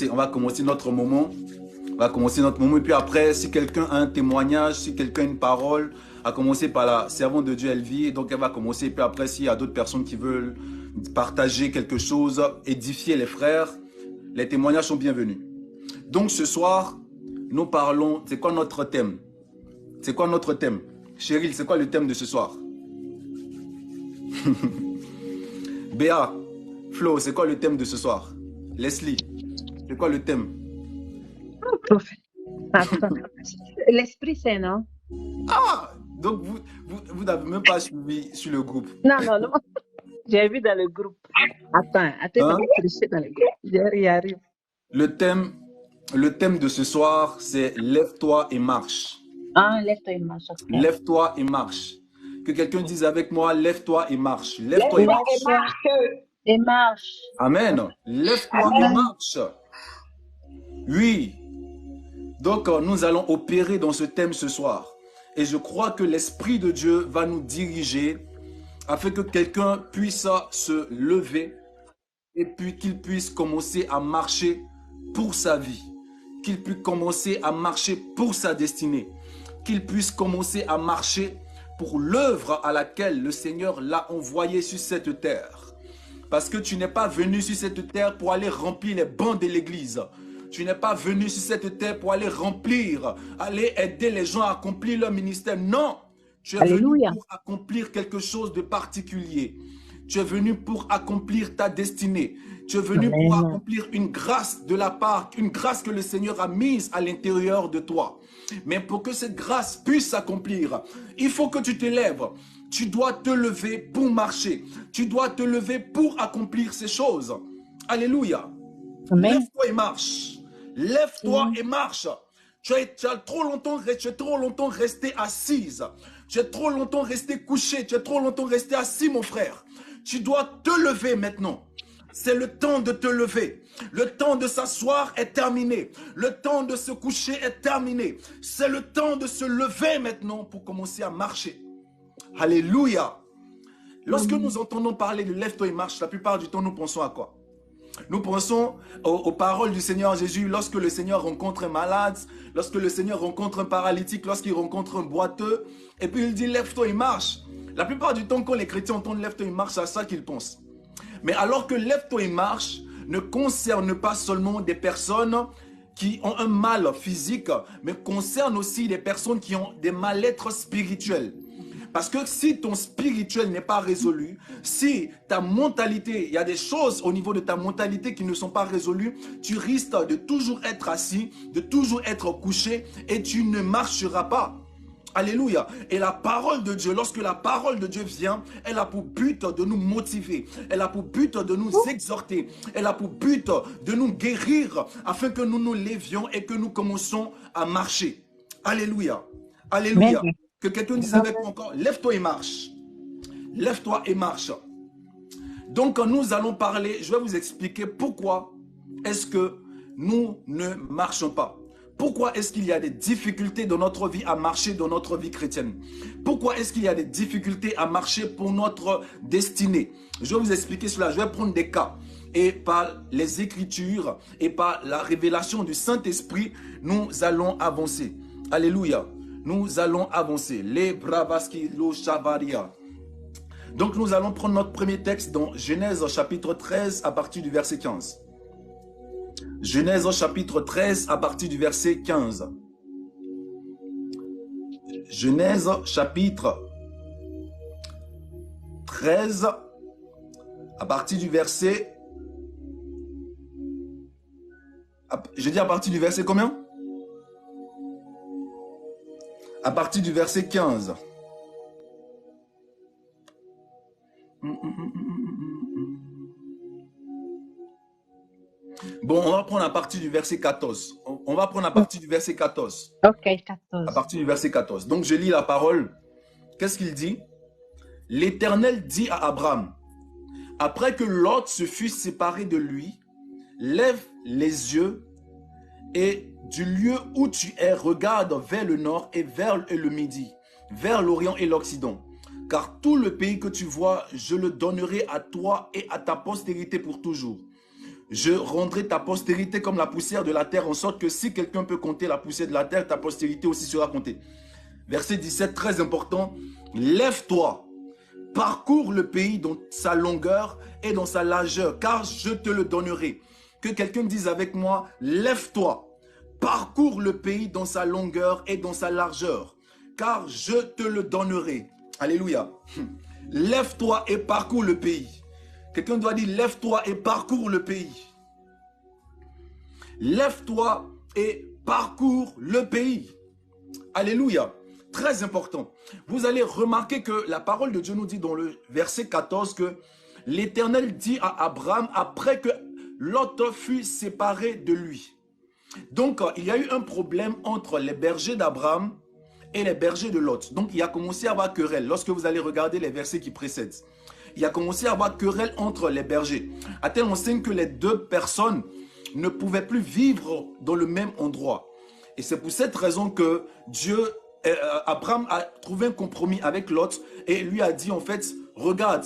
On va commencer notre moment. On va commencer notre moment. Et puis après, si quelqu'un a un témoignage, si quelqu'un a une parole, à commencer par la servante de Dieu, elle vit. Donc elle va commencer. Et puis après, s'il y a d'autres personnes qui veulent partager quelque chose, édifier les frères, les témoignages sont bienvenus. Donc ce soir, nous parlons, c'est quoi notre thème? C'est quoi notre thème? Cheryl, c'est quoi le thème de ce soir? Béa, Flo, c'est quoi le thème de ce soir? Leslie, c'est quoi le thème? Prophète. Attends. L'Esprit Saint, non? Ah! Donc vous n'avez même pas suivi sur le groupe. Non. J'ai vu dans le groupe. Attends, Hein? tricher dans le groupe. J'y arrive. Le thème de ce soir, c'est lève-toi et marche. Ah, lève-toi et marche. Okay. Lève-toi et marche. Que quelqu'un dise avec moi, lève-toi et marche. Lève-toi et marche. Et marche. Amen. Lève-toi et marche. Oui. Donc, nous allons opérer dans ce thème ce soir. Et je crois que l'Esprit de Dieu va nous diriger afin que quelqu'un puisse se lever et puis qu'il puisse commencer à marcher pour sa vie. Qu'il puisse commencer à marcher pour sa destinée. Qu'il puisse commencer à marcher pour l'œuvre à laquelle le Seigneur l'a envoyé sur cette terre. Parce que tu n'es pas venu sur cette terre pour aller remplir les bancs de l'église. Tu n'es pas venu sur cette terre pour aller remplir, aller aider les gens à accomplir leur ministère. Non, tu es venu pour accomplir quelque chose de particulier. Tu es venu pour accomplir ta destinée. Tu es venu pour accomplir une grâce de la part, une grâce que le Seigneur a mise à l'intérieur de toi. Mais pour que cette grâce puisse s'accomplir, il faut que tu te lèves. Tu dois te lever pour marcher. Tu dois te lever pour accomplir ces choses. Alléluia. Lève-toi et marche. Lève-toi et marche. Tu es trop longtemps resté assise. Tu es trop longtemps resté couché. Tu es trop longtemps resté assis, mon frère. Tu dois te lever maintenant. C'est le temps de te lever. Le temps de s'asseoir est terminé. Le temps de se coucher est terminé. C'est le temps de se lever maintenant pour commencer à marcher. Alléluia. Lorsque nous entendons parler de lève-toi et marche, la plupart du temps, nous pensons à quoi? Nous pensons aux paroles du Seigneur Jésus lorsque le Seigneur rencontre un malade, lorsque le Seigneur rencontre un paralytique, lorsqu'il rencontre un boiteux, et puis il dit lève-toi et marche. La plupart du temps, quand les chrétiens entendent lève-toi et marche, c'est à ça qu'ils pensent. Mais alors que lève-toi et marche ne concerne pas seulement des personnes qui ont un mal physique, mais concerne aussi des personnes qui ont des mal-être spirituels. Parce que si ton spirituel n'est pas résolu, si ta mentalité, il y a des choses au niveau de ta mentalité qui ne sont pas résolues, tu risques de toujours être assis, de toujours être couché et tu ne marcheras pas. Alléluia. Et la parole de Dieu, lorsque la parole de Dieu vient, elle a pour but de nous motiver. Elle a pour but de nous exhorter. Elle a pour but de nous guérir afin que nous nous lévions et que nous commençons à marcher. Alléluia. Alléluia. Que quelqu'un dise avec moi encore, lève-toi et marche. Lève-toi et marche. Donc nous allons parler, je vais vous expliquer pourquoi est-ce que nous ne marchons pas. Pourquoi est-ce qu'il y a des difficultés dans notre vie à marcher dans notre vie chrétienne? Pourquoi est-ce qu'il y a des difficultés à marcher pour notre destinée? Je vais vous expliquer cela, je vais prendre des cas. Et par les Écritures et par la révélation du Saint-Esprit, nous allons avancer. Alléluia. Nous allons avancer. Les bravaski lo shavaria. Donc nous allons prendre notre premier texte dans Genèse chapitre 13 à partir du verset 15. Genèse chapitre 13 à partir du verset 15. Genèse chapitre 13 à partir du verset... Je dis à partir du verset combien? À partir du verset 15. Bon, on va prendre à partir du verset 14. On va prendre à partir du verset 14. Ok, 14. À partir du verset 14. Donc, je lis la parole. Qu'est-ce qu'il dit? L'Éternel dit à Abraham, après que Lot se fut séparé de lui, lève les yeux et du lieu où tu es, regarde vers le nord et vers le midi, vers l'Orient et l'Occident. Car tout le pays que tu vois, je le donnerai à toi et à ta postérité pour toujours. je rendrai ta postérité comme la poussière de la terre, en sorte que si quelqu'un peut compter la poussière de la terre, ta postérité aussi sera comptée. Verset 17, très important. Lève-toi, parcours le pays dans sa longueur et dans sa largeur, car je te le donnerai. Que quelqu'un dise avec moi, lève-toi, parcours le pays dans sa longueur et dans sa largeur, car je te le donnerai. Alléluia. Lève-toi et parcours le pays. Quelqu'un doit dire, lève-toi et parcours le pays. Lève-toi et parcours le pays. Alléluia. Très important. Vous allez remarquer que la parole de Dieu nous dit dans le verset 14 que l'Éternel dit à Abraham après que Lot fut séparé de lui. Donc, il y a eu un problème entre les bergers d'Abraham et les bergers de Lot. Donc, il a commencé à avoir querelle. Lorsque vous allez regarder les versets qui précèdent, il a commencé à avoir querelle entre les bergers. À telle enseigne que les deux personnes ne pouvaient plus vivre dans le même endroit. Et c'est pour cette raison que Abraham a trouvé un compromis avec Lot et lui a dit en fait, regarde,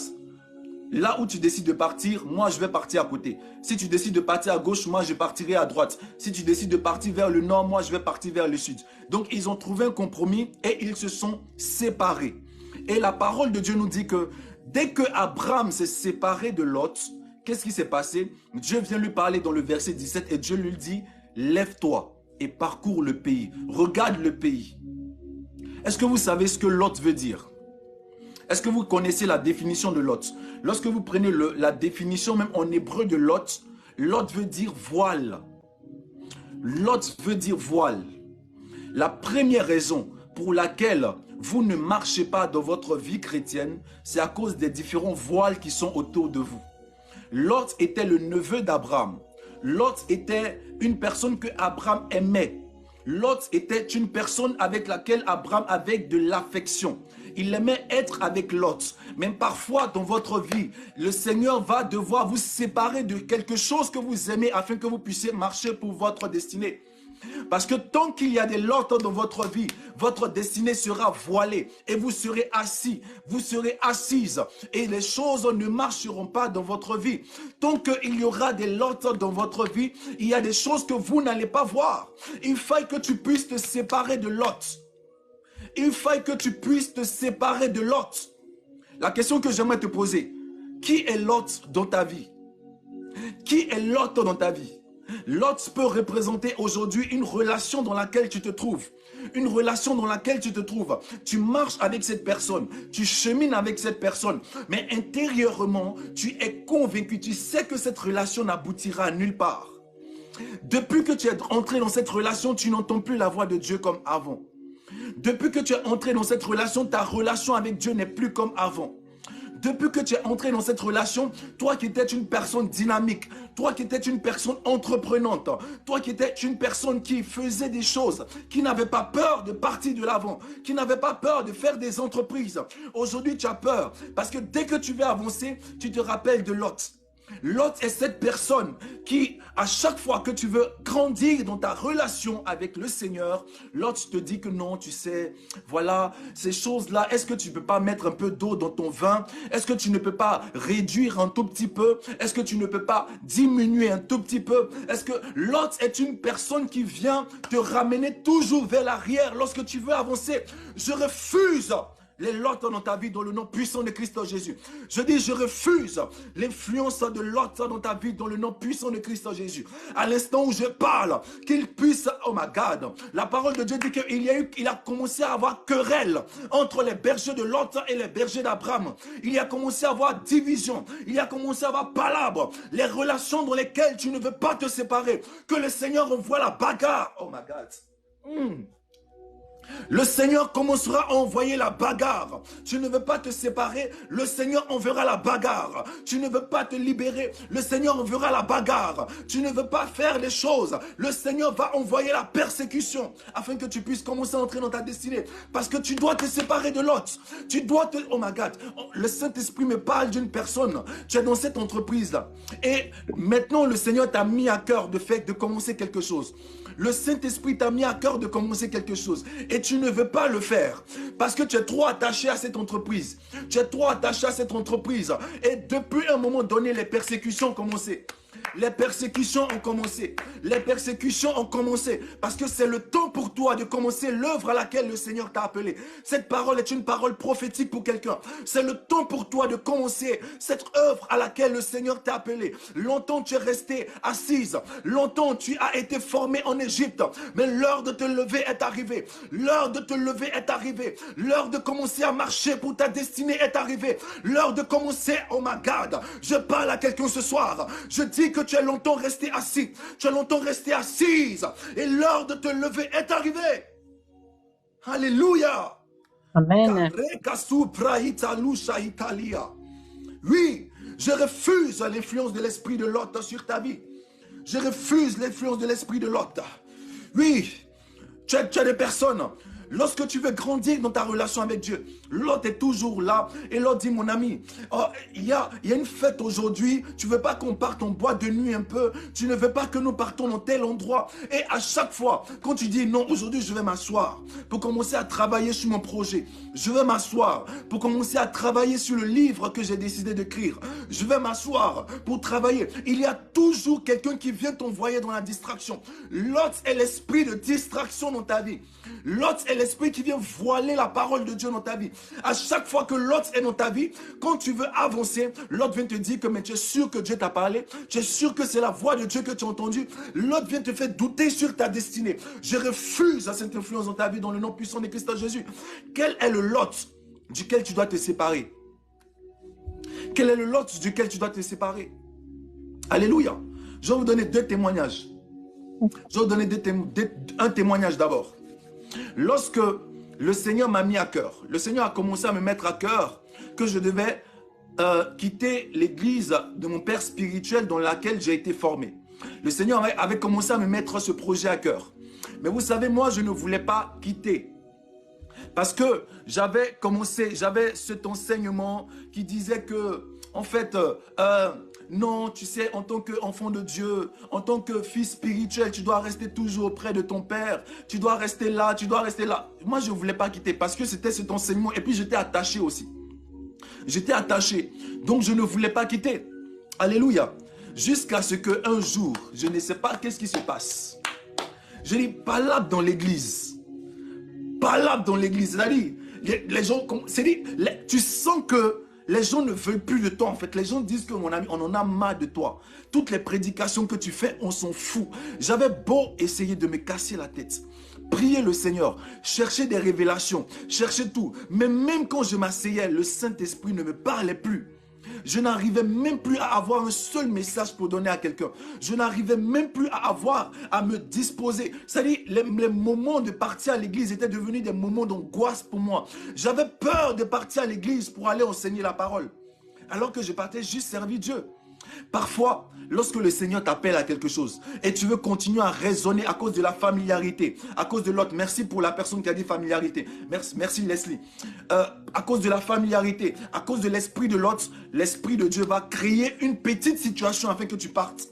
là où tu décides de partir, moi je vais partir à côté. Si tu décides de partir à gauche, moi je partirai à droite. Si tu décides de partir vers le nord, moi je vais partir vers le sud. Donc ils ont trouvé un compromis et ils se sont séparés. Et la parole de Dieu nous dit que dès que Abraham s'est séparé de Lot, qu'est-ce qui s'est passé? Dieu vient lui parler dans le verset 17 et Dieu lui dit, lève-toi et parcours le pays. Regarde le pays. Est-ce que vous savez ce que Lot veut dire? Est-ce que vous connaissez la définition de Lot? Lorsque vous prenez la définition même en hébreu de Lot, Lot veut dire voile. Lot veut dire voile. La première raison pour laquelle vous ne marchez pas dans votre vie chrétienne, c'est à cause des différents voiles qui sont autour de vous. Lot était le neveu d'Abraham. Lot était une personne que Abraham aimait. Lot était une personne avec laquelle Abraham avait de l'affection. Il aimait être avec Lot. Mais parfois dans votre vie, le Seigneur va devoir vous séparer de quelque chose que vous aimez afin que vous puissiez marcher pour votre destinée. Parce que tant qu'il y a des Lot dans votre vie, votre destinée sera voilée et vous serez assis, vous serez assise et les choses ne marcheront pas dans votre vie. Tant qu'il y aura des Lot dans votre vie, il y a des choses que vous n'allez pas voir. Il faut que tu puisses te séparer de Lot. Il faut que tu puisses te séparer de Lot. La question que j'aimerais te poser, qui est Lot dans ta vie? Qui est Lot dans ta vie? Lot peut représenter aujourd'hui une relation dans laquelle tu te trouves. Une relation dans laquelle tu te trouves. Tu marches avec cette personne. Tu chemines avec cette personne. Mais intérieurement, tu es convaincu. Tu sais que cette relation n'aboutira nulle part. Depuis que tu es entré dans cette relation, tu n'entends plus la voix de Dieu comme avant. Depuis que tu es entré dans cette relation, ta relation avec Dieu n'est plus comme avant. Depuis que tu es entré dans cette relation, toi qui étais une personne dynamique, toi qui étais une personne entreprenante, toi qui étais une personne qui faisait des choses, qui n'avait pas peur de partir de l'avant, qui n'avait pas peur de faire des entreprises. Aujourd'hui, tu as peur parce que dès que tu veux avancer, tu te rappelles de Lot. Lot est cette personne qui, à chaque fois que tu veux grandir dans ta relation avec le Seigneur, Lot te dit que non, tu sais, voilà, ces choses-là, est-ce que tu ne peux pas mettre un peu d'eau dans ton vin? Est-ce que tu ne peux pas réduire un tout petit peu? Est-ce que tu ne peux pas diminuer un tout petit peu? Est-ce que Lot est une personne qui vient te ramener toujours vers l'arrière lorsque tu veux avancer? Je refuse les Lot dans ta vie dans le nom puissant de Christ Jésus. Je dis, je refuse l'influence de Lot dans ta vie dans le nom puissant de Christ Jésus. À l'instant où je parle, qu'il puisse, oh my God, la parole de Dieu dit qu'il a commencé à avoir querelle entre les bergers de Lot et les bergers d'Abraham. Il y a commencé à avoir division. Il y a commencé à avoir palabre. Les relations dans lesquelles tu ne veux pas te séparer. Que le Seigneur envoie la bagarre. Oh my God. Le Seigneur commencera à envoyer la bagarre. Tu ne veux pas te séparer, le Seigneur enverra la bagarre. Tu ne veux pas te libérer, le Seigneur enverra la bagarre. Tu ne veux pas faire les choses, le Seigneur va envoyer la persécution afin que tu puisses commencer à entrer dans ta destinée. Parce que tu dois te séparer de l'autre. Tu dois te... Oh my God, le Saint-Esprit me parle d'une personne. Tu es dans cette entreprise-là. Et maintenant, le Seigneur t'a mis à cœur de commencer quelque chose. Le Saint-Esprit t'a mis à cœur de commencer quelque chose. Et tu ne veux pas le faire. Parce que tu es trop attaché à cette entreprise. Tu es trop attaché à cette entreprise. Et depuis un moment donné, les persécutions ont commencé. Les persécutions ont commencé. Les persécutions ont commencé parce que c'est le temps pour toi de commencer l'œuvre à laquelle le Seigneur t'a appelé. Cette parole est une parole prophétique pour quelqu'un. C'est le temps pour toi de commencer cette œuvre à laquelle le Seigneur t'a appelé. Longtemps tu es resté assise. Longtemps tu as été formé en Égypte. Mais l'heure de te lever est arrivée. L'heure de te lever est arrivée. L'heure de commencer à marcher pour ta destinée est arrivée. L'heure de commencer, oh my God, je parle à quelqu'un ce soir. Je dis que tu es longtemps resté assis. Tu es longtemps resté assise. Et l'heure de te lever est arrivée. Alléluia. Amen. Oui, je refuse l'influence de l'esprit de Lot sur ta vie. Je refuse l'influence de l'esprit de Lot. Oui, tu as des personnes. Lorsque tu veux grandir dans ta relation avec Dieu, Lot est toujours là. Et Lot dit, mon ami, oh, il y a une fête aujourd'hui. Tu ne veux pas qu'on parte en boîte de nuit un peu. Tu ne veux pas que nous partons dans tel endroit. Et à chaque fois, quand tu dis, non, aujourd'hui, je vais m'asseoir pour commencer à travailler sur mon projet. Je vais m'asseoir pour commencer à travailler sur le livre que j'ai décidé d'écrire. Je vais m'asseoir pour travailler. Il y a toujours quelqu'un qui vient t'envoyer dans la distraction. Lot est l'esprit de distraction dans ta vie. Lot est l'esprit qui vient voiler la parole de Dieu dans ta vie. À chaque fois que Lot est dans ta vie, quand tu veux avancer, Lot vient te dire que mais tu es sûr que Dieu t'a parlé, tu es sûr que c'est la voix de Dieu que tu as entendue. Lot vient te faire douter sur ta destinée. Je refuse à cette influence dans ta vie dans le nom puissant de Christ Jésus. Quel est le Lot duquel tu dois te séparer? Quel est le Lot duquel tu dois te séparer? Alléluia. Je vais vous donner deux témoignages. Je vais vous donner un témoignage d'abord. Lorsque le Seigneur m'a mis à cœur, le Seigneur a commencé à me mettre à cœur que je devais quitter l'église de mon père spirituel dans laquelle j'ai été formé. Le Seigneur avait commencé à me mettre ce projet à cœur. Mais vous savez, moi, je ne voulais pas quitter. Parce que j'avais cet enseignement qui disait que, en fait, non, tu sais, en tant qu'enfant de Dieu, en tant que fils spirituel, tu dois rester toujours auprès de ton père. Tu dois rester là, tu dois rester là. Moi, je ne voulais pas quitter parce que c'était cet enseignement. Et puis, j'étais attaché aussi. J'étais attaché. Donc, je ne voulais pas quitter. Alléluia. Jusqu'à ce qu'un jour, je ne sais pas qu'est-ce qui se passe. Je dis, palabre dans l'église. Palabre dans l'église. C'est-à-dire, les gens, tu sens que les gens ne veulent plus de toi en fait. Les gens disent que mon ami, on en a marre de toi. Toutes les prédications que tu fais, on s'en fout. J'avais beau essayer de me casser la tête. Prier le Seigneur, chercher des révélations, chercher tout. Mais même quand je m'asseyais, le Saint-Esprit ne me parlait plus. Je n'arrivais même plus à avoir un seul message pour donner à quelqu'un. Je n'arrivais même plus à me disposer. C'est-à-dire, les moments de partir à l'église étaient devenus des moments d'angoisse pour moi. J'avais peur de partir à l'église pour aller enseigner la parole. Alors que je partais juste servir Dieu. Parfois, lorsque le Seigneur t'appelle à quelque chose et tu veux continuer à raisonner à cause de la familiarité, à cause de l'autre, merci pour la personne qui a dit familiarité, merci Leslie, à cause de la familiarité, à cause de l'esprit de l'autre, l'esprit de Dieu va créer une petite situation afin que tu partes.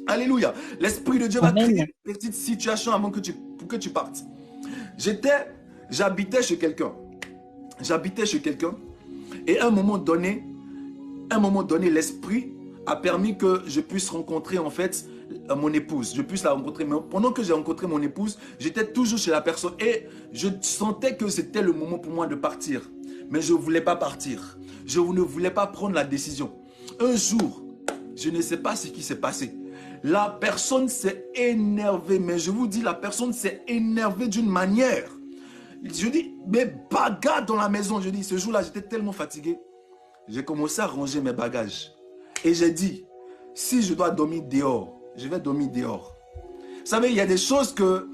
Alléluia. L'esprit de Dieu va créer une petite situation avant pour que tu partes. J'habitais chez quelqu'un. Et à un moment donné, l'esprit a permis que je puisse rencontrer en fait mon épouse. Je puisse la rencontrer. Mais pendant que j'ai rencontré mon épouse, j'étais toujours chez la personne et je sentais que c'était le moment pour moi de partir. Mais je ne voulais pas partir. Je ne voulais pas prendre la décision. Un jour, je ne sais pas ce qui s'est passé. La personne s'est énervée. Mais je vous dis, la personne s'est énervée d'une manière. Je dis, mais bagarre dans la maison. Je dis, ce jour-là, j'étais tellement fatigué. J'ai commencé à ranger mes bagages. Et j'ai dit, si je dois dormir dehors, je vais dormir dehors. Vous savez, il y a des choses que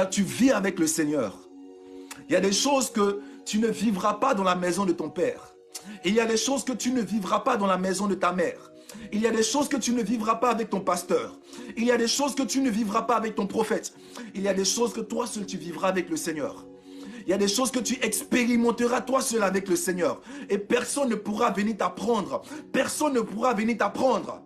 tu vis avec le Seigneur. Il y a des choses que tu ne vivras pas dans la maison de ton père. Et il y a des choses que tu ne vivras pas dans la maison de ta mère. Il y a des choses que tu ne vivras pas avec ton pasteur. Il y a des choses que tu ne vivras pas avec ton prophète. Il y a des choses que toi seul tu vivras avec le Seigneur. Il y a des choses que tu expérimenteras toi seul avec le Seigneur. Et personne ne pourra venir t'apprendre. Personne ne pourra venir t'apprendre.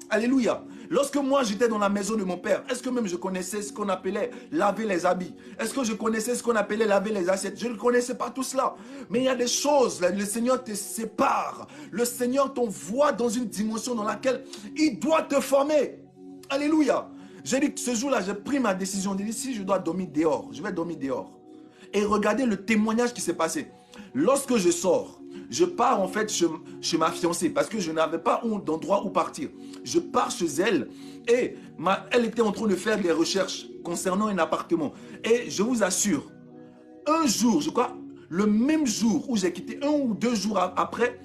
Alléluia. Lorsque moi j'étais dans la maison de mon père, est-ce que même je connaissais ce qu'on appelait laver les habits? Est-ce que je connaissais ce qu'on appelait laver les assiettes? Je ne connaissais pas tout cela. Mais il y a des choses, le Seigneur te sépare. Le Seigneur t'envoie dans une dimension dans laquelle il doit te former. Alléluia. J'ai dit que ce jour-là, j'ai pris ma décision. J'ai dit, si je dois dormir dehors, je vais dormir dehors. Et regardez le témoignage qui s'est passé. Lorsque je sors, je pars en fait chez ma fiancée parce que je n'avais pas d'endroit où partir. Je pars chez elle et elle était en train de faire des recherches concernant un appartement. Et je vous assure, un jour, je crois, le même jour où j'ai quitté, 1 ou 2 jours après,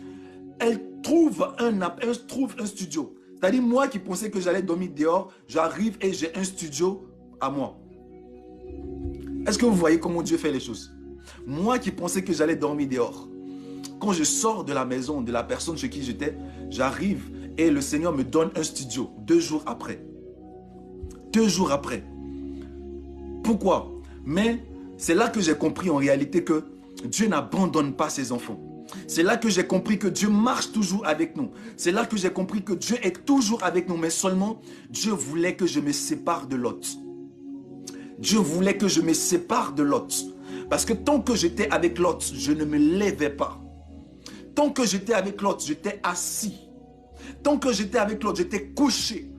elle trouve un studio. C'est-à-dire moi qui pensais que j'allais dormir dehors, j'arrive et j'ai un studio à moi. Est-ce que vous voyez comment Dieu fait les choses? Moi qui pensais que j'allais dormir dehors. Quand je sors de la maison de la personne chez qui j'étais, j'arrive et le Seigneur me donne un studio 2 jours après. 2 jours après. Pourquoi? Mais c'est là que j'ai compris en réalité que Dieu n'abandonne pas ses enfants. C'est là que j'ai compris que Dieu marche toujours avec nous. C'est là que j'ai compris que Dieu est toujours avec nous. Mais seulement, Dieu voulait que je me sépare de Lot. Dieu voulait que je me sépare de Lot. Parce que tant que j'étais avec Lot, je ne me levais pas. Tant que j'étais avec Lot, j'étais assis. Tant que j'étais avec Lot, j'étais couché.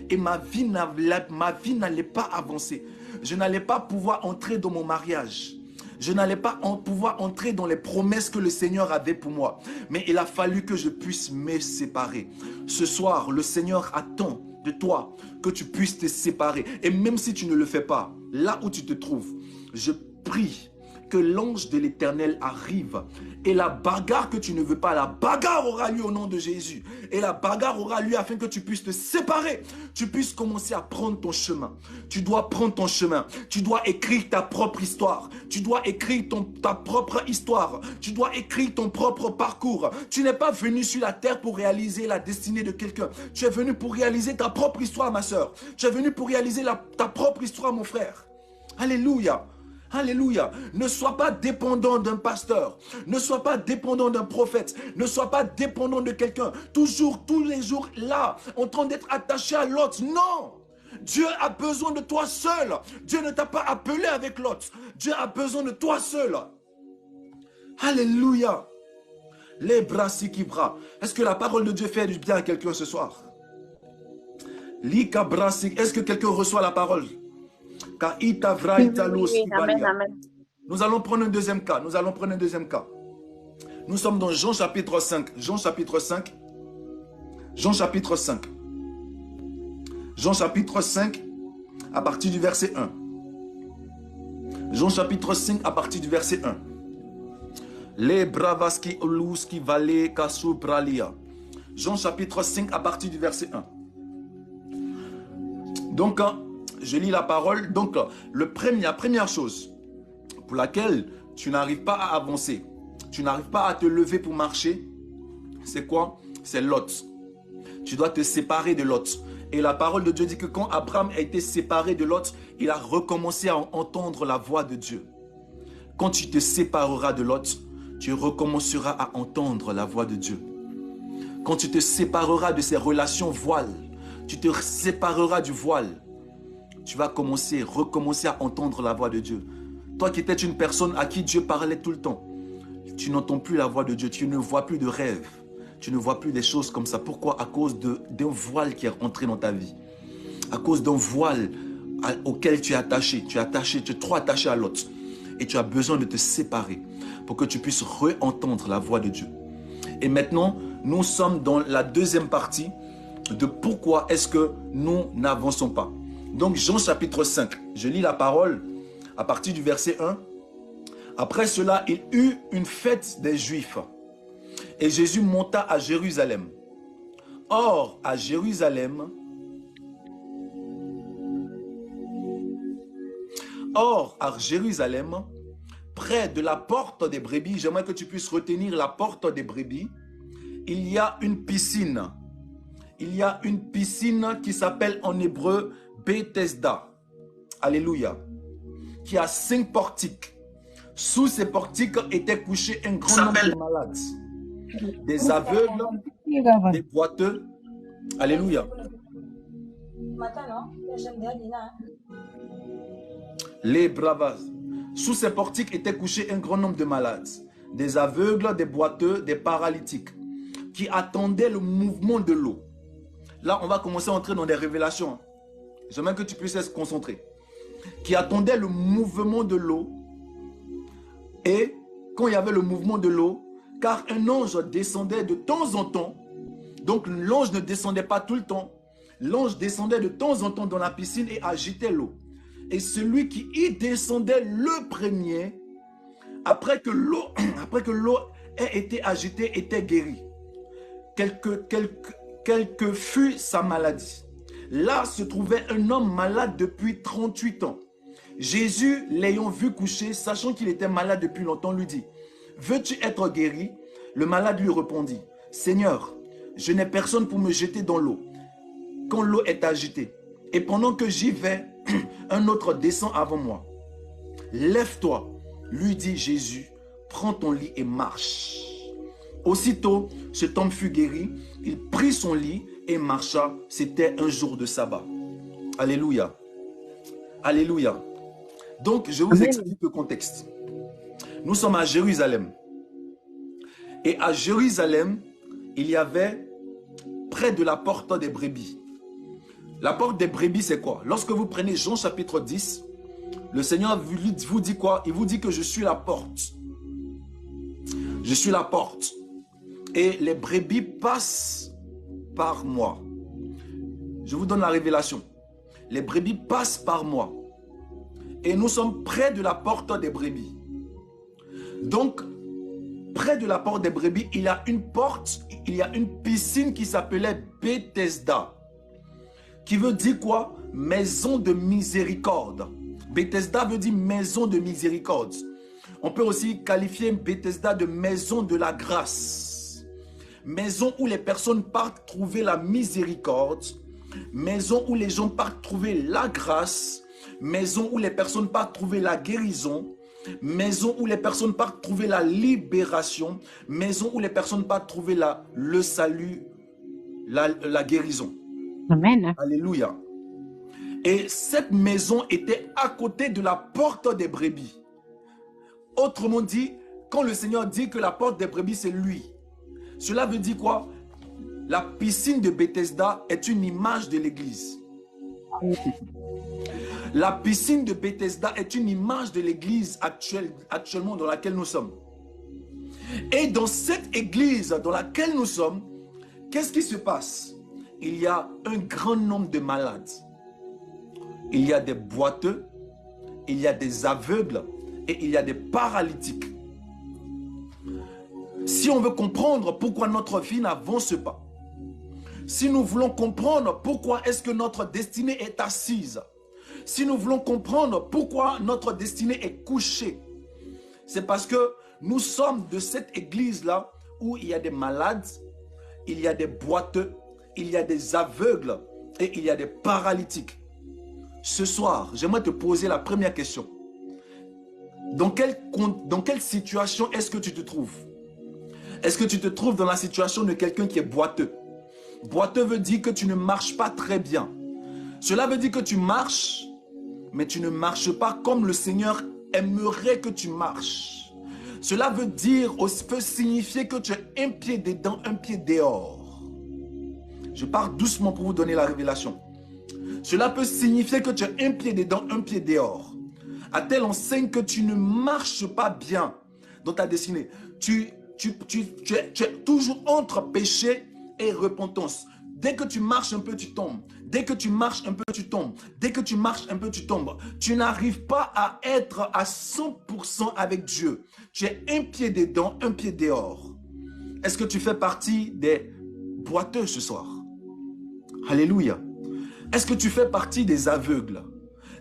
Et ma vie n'allait pas avancer. Je n'allais pas pouvoir entrer dans mon mariage. Je n'allais pas pouvoir entrer dans les promesses que le Seigneur avait pour moi. Mais il a fallu que je puisse me séparer. Ce soir, le Seigneur attend de toi que tu puisses te séparer. Et même si tu ne le fais pas, là où tu te trouves, je prie que l'ange de l'Éternel arrive et la bagarre que tu ne veux pas, la bagarre aura lieu au nom de Jésus. Et la bagarre aura lieu afin que tu puisses te séparer. Tu puisses commencer à prendre ton chemin. Tu dois prendre ton chemin. Tu dois écrire ta propre histoire. Tu dois écrire ta propre histoire. Tu dois écrire ton propre parcours. Tu n'es pas venu sur la terre pour réaliser la destinée de quelqu'un. Tu es venu pour réaliser ta propre histoire, ma soeur. Tu es venu pour réaliser ta propre histoire, mon frère. Alléluia. Alléluia. Ne sois pas dépendant d'un pasteur. Ne sois pas dépendant d'un prophète. Ne sois pas dépendant de quelqu'un. Toujours, tous les jours, là, en train d'être attaché à l'autre. Non. Dieu a besoin de toi seul. Dieu ne t'a pas appelé avec l'autre. Dieu a besoin de toi seul. Alléluia. Les bras sikibra. Est-ce que la parole de Dieu fait du bien à quelqu'un ce soir? Lika brasik. Est-ce que quelqu'un reçoit la parole? Oui, amen, amen. Nous allons prendre un deuxième cas. Nous allons prendre un deuxième cas. Nous sommes dans Jean chapitre 5. Jean chapitre 5. Jean chapitre 5. Jean chapitre 5 à partir du verset 1. Jean chapitre 5 à partir du verset 1. Les bravaski oluski vale kasu pralia. Jean chapitre 5 à partir du verset 1. Donc, je lis la parole. Donc, la première chose pour laquelle tu n'arrives pas à avancer, tu n'arrives pas à te lever pour marcher, c'est quoi? C'est Lot. Tu dois te séparer de Lot. Et la parole de Dieu dit que quand Abraham a été séparé de Lot, il a recommencé à entendre la voix de Dieu. Quand tu te sépareras de Lot, tu recommenceras à entendre la voix de Dieu. Quand tu te sépareras de ces relations voiles, tu te sépareras du voile, tu vas recommencer à entendre la voix de Dieu. Toi qui étais une personne à qui Dieu parlait tout le temps, tu n'entends plus la voix de Dieu, tu ne vois plus de rêves, tu ne vois plus des choses comme ça. Pourquoi? À cause d'un voile qui est rentré dans ta vie. À cause d'un voile auquel tu es attaché. Tu es trop attaché à l'autre. Et tu as besoin de te séparer pour que tu puisses re-entendre la voix de Dieu. Et maintenant, nous sommes dans la deuxième partie de pourquoi est-ce que nous n'avançons pas. Donc Jean chapitre 5, je lis la parole à partir du verset 1. Après cela, il eut une fête des Juifs et Jésus monta à Jérusalem. Or, à Jérusalem, près de la porte des brebis, j'aimerais que tu puisses retenir la porte des brebis, il y a une piscine. Il y a une piscine qui s'appelle en hébreu Bethesda. Alléluia. Qui a 5 portiques. Sous ces portiques étaient couchés un grand nombre de malades. Des aveugles, des boiteux. Alléluia. Les bravas. Sous ces portiques étaient couchés un grand nombre de malades, des aveugles, des boiteux, des paralytiques, qui attendaient le mouvement de l'eau. Là, on va commencer à entrer dans des révélations. J'aimerais que tu puisses être concentré. Qui attendaient le mouvement de l'eau. Et quand il y avait le mouvement de l'eau, car un ange descendait de temps en temps. Donc l'ange ne descendait pas tout le temps. L'ange descendait de temps en temps dans la piscine et agitait l'eau. Et celui qui y descendait le premier, après que l'eau ait été agitée, était guéri. Quelle que fût sa maladie. Là se trouvait un homme malade depuis 38 ans. Jésus, l'ayant vu coucher, sachant qu'il était malade depuis longtemps, lui dit, « Veux-tu être guéri ?» Le malade lui répondit, « Seigneur, je n'ai personne pour me jeter dans l'eau quand l'eau est agitée. Et pendant que j'y vais, un autre descend avant moi. Lève-toi, lui dit Jésus, prends ton lit et marche. » Aussitôt, cet homme fut guéri, il prit son lit et marcha. C'était un jour de sabbat. Alléluia. Alléluia. Donc, je vous explique le contexte. Nous sommes à Jérusalem. Et à Jérusalem, il y avait près de la porte des brebis. La porte des brebis, c'est quoi? Lorsque vous prenez Jean chapitre 10, le Seigneur vous dit quoi? Il vous dit que je suis la porte. Je suis la porte. Et les brebis passent par moi. Je vous donne la révélation. Les brebis passent par moi. Et nous sommes près de la porte des brebis. Donc, près de la porte des brebis, il y a une porte, il y a une piscine qui s'appelait Bethesda. Qui veut dire quoi? Maison de miséricorde. Bethesda veut dire maison de miséricorde. On peut aussi qualifier Bethesda de maison de la grâce. Maison où les personnes partent trouver la miséricorde. Maison où les gens partent trouver la grâce. Maison où les personnes partent trouver la guérison. Maison où les personnes partent trouver la libération. Maison où les personnes partent trouver le salut, la guérison. Amen. Alléluia. Et cette maison était à côté de la porte des brebis. Autrement dit, quand le Seigneur dit que la porte des brebis, c'est lui, cela veut dire quoi? La piscine de Bethesda est une image de l'église. La piscine de Bethesda est une image de l'église actuellement dans laquelle nous sommes. Et dans cette église dans laquelle nous sommes, qu'est-ce qui se passe? Il y a un grand nombre de malades. Il y a des boiteux, il y a des aveugles et il y a des paralytiques. Si on veut comprendre pourquoi notre vie n'avance pas, si nous voulons comprendre pourquoi est-ce que notre destinée est assise, si nous voulons comprendre pourquoi notre destinée est couchée, c'est parce que nous sommes de cette église-là où il y a des malades, il y a des boiteux, il y a des aveugles et il y a des paralytiques. Ce soir, j'aimerais te poser la première question. Dans quelle situation est-ce que tu te trouves? Est-ce que tu te trouves dans la situation de quelqu'un qui est boiteux? Boiteux veut dire que tu ne marches pas très bien. Cela veut dire que tu marches, mais tu ne marches pas comme le Seigneur aimerait que tu marches. Cela veut signifier que tu as un pied dedans, un pied dehors. Je pars doucement pour vous donner la révélation. Cela peut signifier que tu as un pied dedans, un pied dehors. À telle enseigne que tu ne marches pas bien dans ta destinée. Tu es toujours entre péché et repentance. Dès que tu marches un peu, tu tombes. Dès que tu marches un peu, tu tombes. Dès que tu marches un peu, tu tombes. Tu n'arrives pas à être à 100% avec Dieu. Tu es un pied dedans, un pied dehors. Est-ce que tu fais partie des boiteux ce soir? Alléluia. Est-ce que tu fais partie des aveugles?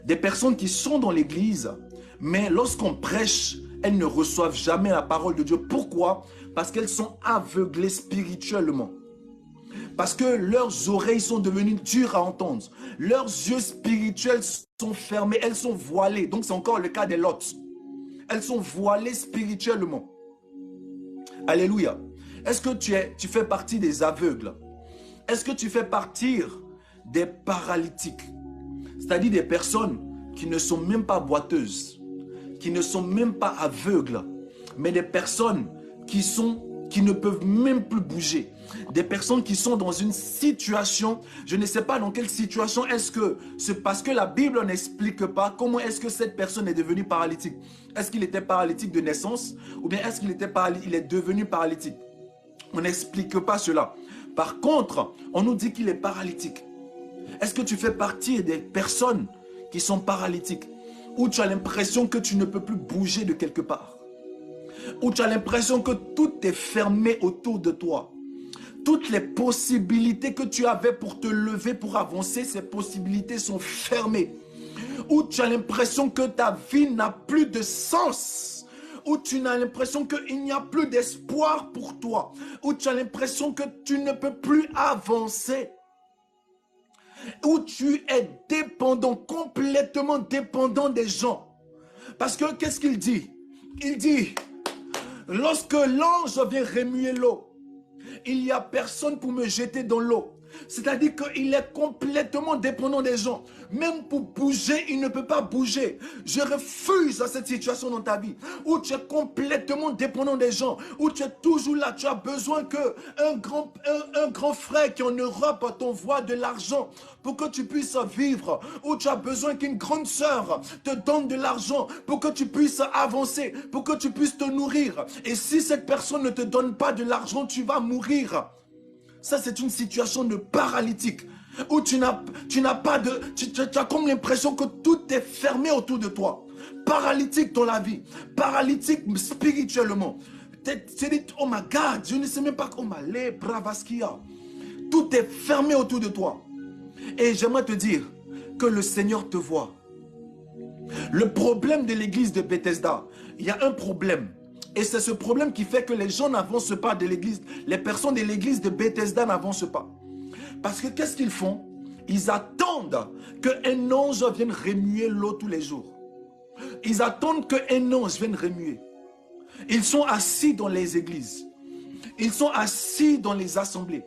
Des personnes qui sont dans l'église, mais lorsqu'on prêche, elles ne reçoivent jamais la parole de Dieu. Pourquoi? Parce qu'elles sont aveuglées spirituellement. Parce que leurs oreilles sont devenues dures à entendre. Leurs yeux spirituels sont fermés, elles sont voilées. Donc c'est encore le cas des Lot. Elles sont voilées spirituellement. Alléluia. Est-ce que tu fais partie des aveugles? Est-ce que tu fais partie des paralytiques. C'est-à-dire des personnes qui ne sont même pas boiteuses, qui ne sont même pas aveugles, mais des personnes qui ne peuvent même plus bouger. Des personnes qui sont dans une situation, je ne sais pas dans quelle situation, est-ce que c'est parce que la Bible n'explique pas comment est-ce que cette personne est devenue paralytique. Est-ce qu'il était paralytique de naissance ou bien est-ce qu'il est devenu paralytique? On n'explique pas cela. Par contre, on nous dit qu'il est paralytique. Est-ce que tu fais partie des personnes qui sont paralytiques, où tu as l'impression que tu ne peux plus bouger de quelque part, où tu as l'impression que tout est fermé autour de toi? Toutes les possibilités que tu avais pour te lever, pour avancer, ces possibilités sont fermées. Où tu as l'impression que ta vie n'a plus de sens. Où tu as l'impression qu'il n'y a plus d'espoir pour toi. Où tu as l'impression que tu ne peux plus avancer. Où tu es dépendant, complètement dépendant des gens. Parce que qu'est-ce qu'il dit? Il dit, lorsque l'ange vient remuer l'eau, il n'y a personne pour me jeter dans l'eau. C'est-à-dire qu'il est complètement dépendant des gens. Même pour bouger, il ne peut pas bouger. Je refuse cette situation dans ta vie où tu es complètement dépendant des gens, où tu es toujours là. Tu as besoin qu'un grand frère qui en Europe t'envoie de l'argent pour que tu puisses vivre, où tu as besoin qu'une grande sœur te donne de l'argent pour que tu puisses avancer, pour que tu puisses te nourrir. Et si cette personne ne te donne pas de l'argent, tu vas mourir. Ça, c'est une situation de paralytique où tu as comme l'impression que tout est fermé autour de toi. Paralytique dans la vie, paralytique spirituellement. Tu dis, oh my God, je ne sais même pas comment aller, bravaskia. Tout est fermé autour de toi. Et j'aimerais te dire que le Seigneur te voit. Le problème de l'église de Bethesda, il y a un problème. Et c'est ce problème qui fait que les gens n'avancent pas de l'église. Les personnes de l'église de Bethesda n'avancent pas. Parce que qu'est-ce qu'ils font? Ils attendent qu'un ange vienne remuer l'eau tous les jours. Ils attendent qu'un ange vienne remuer. Ils sont assis dans les églises. Ils sont assis dans les assemblées.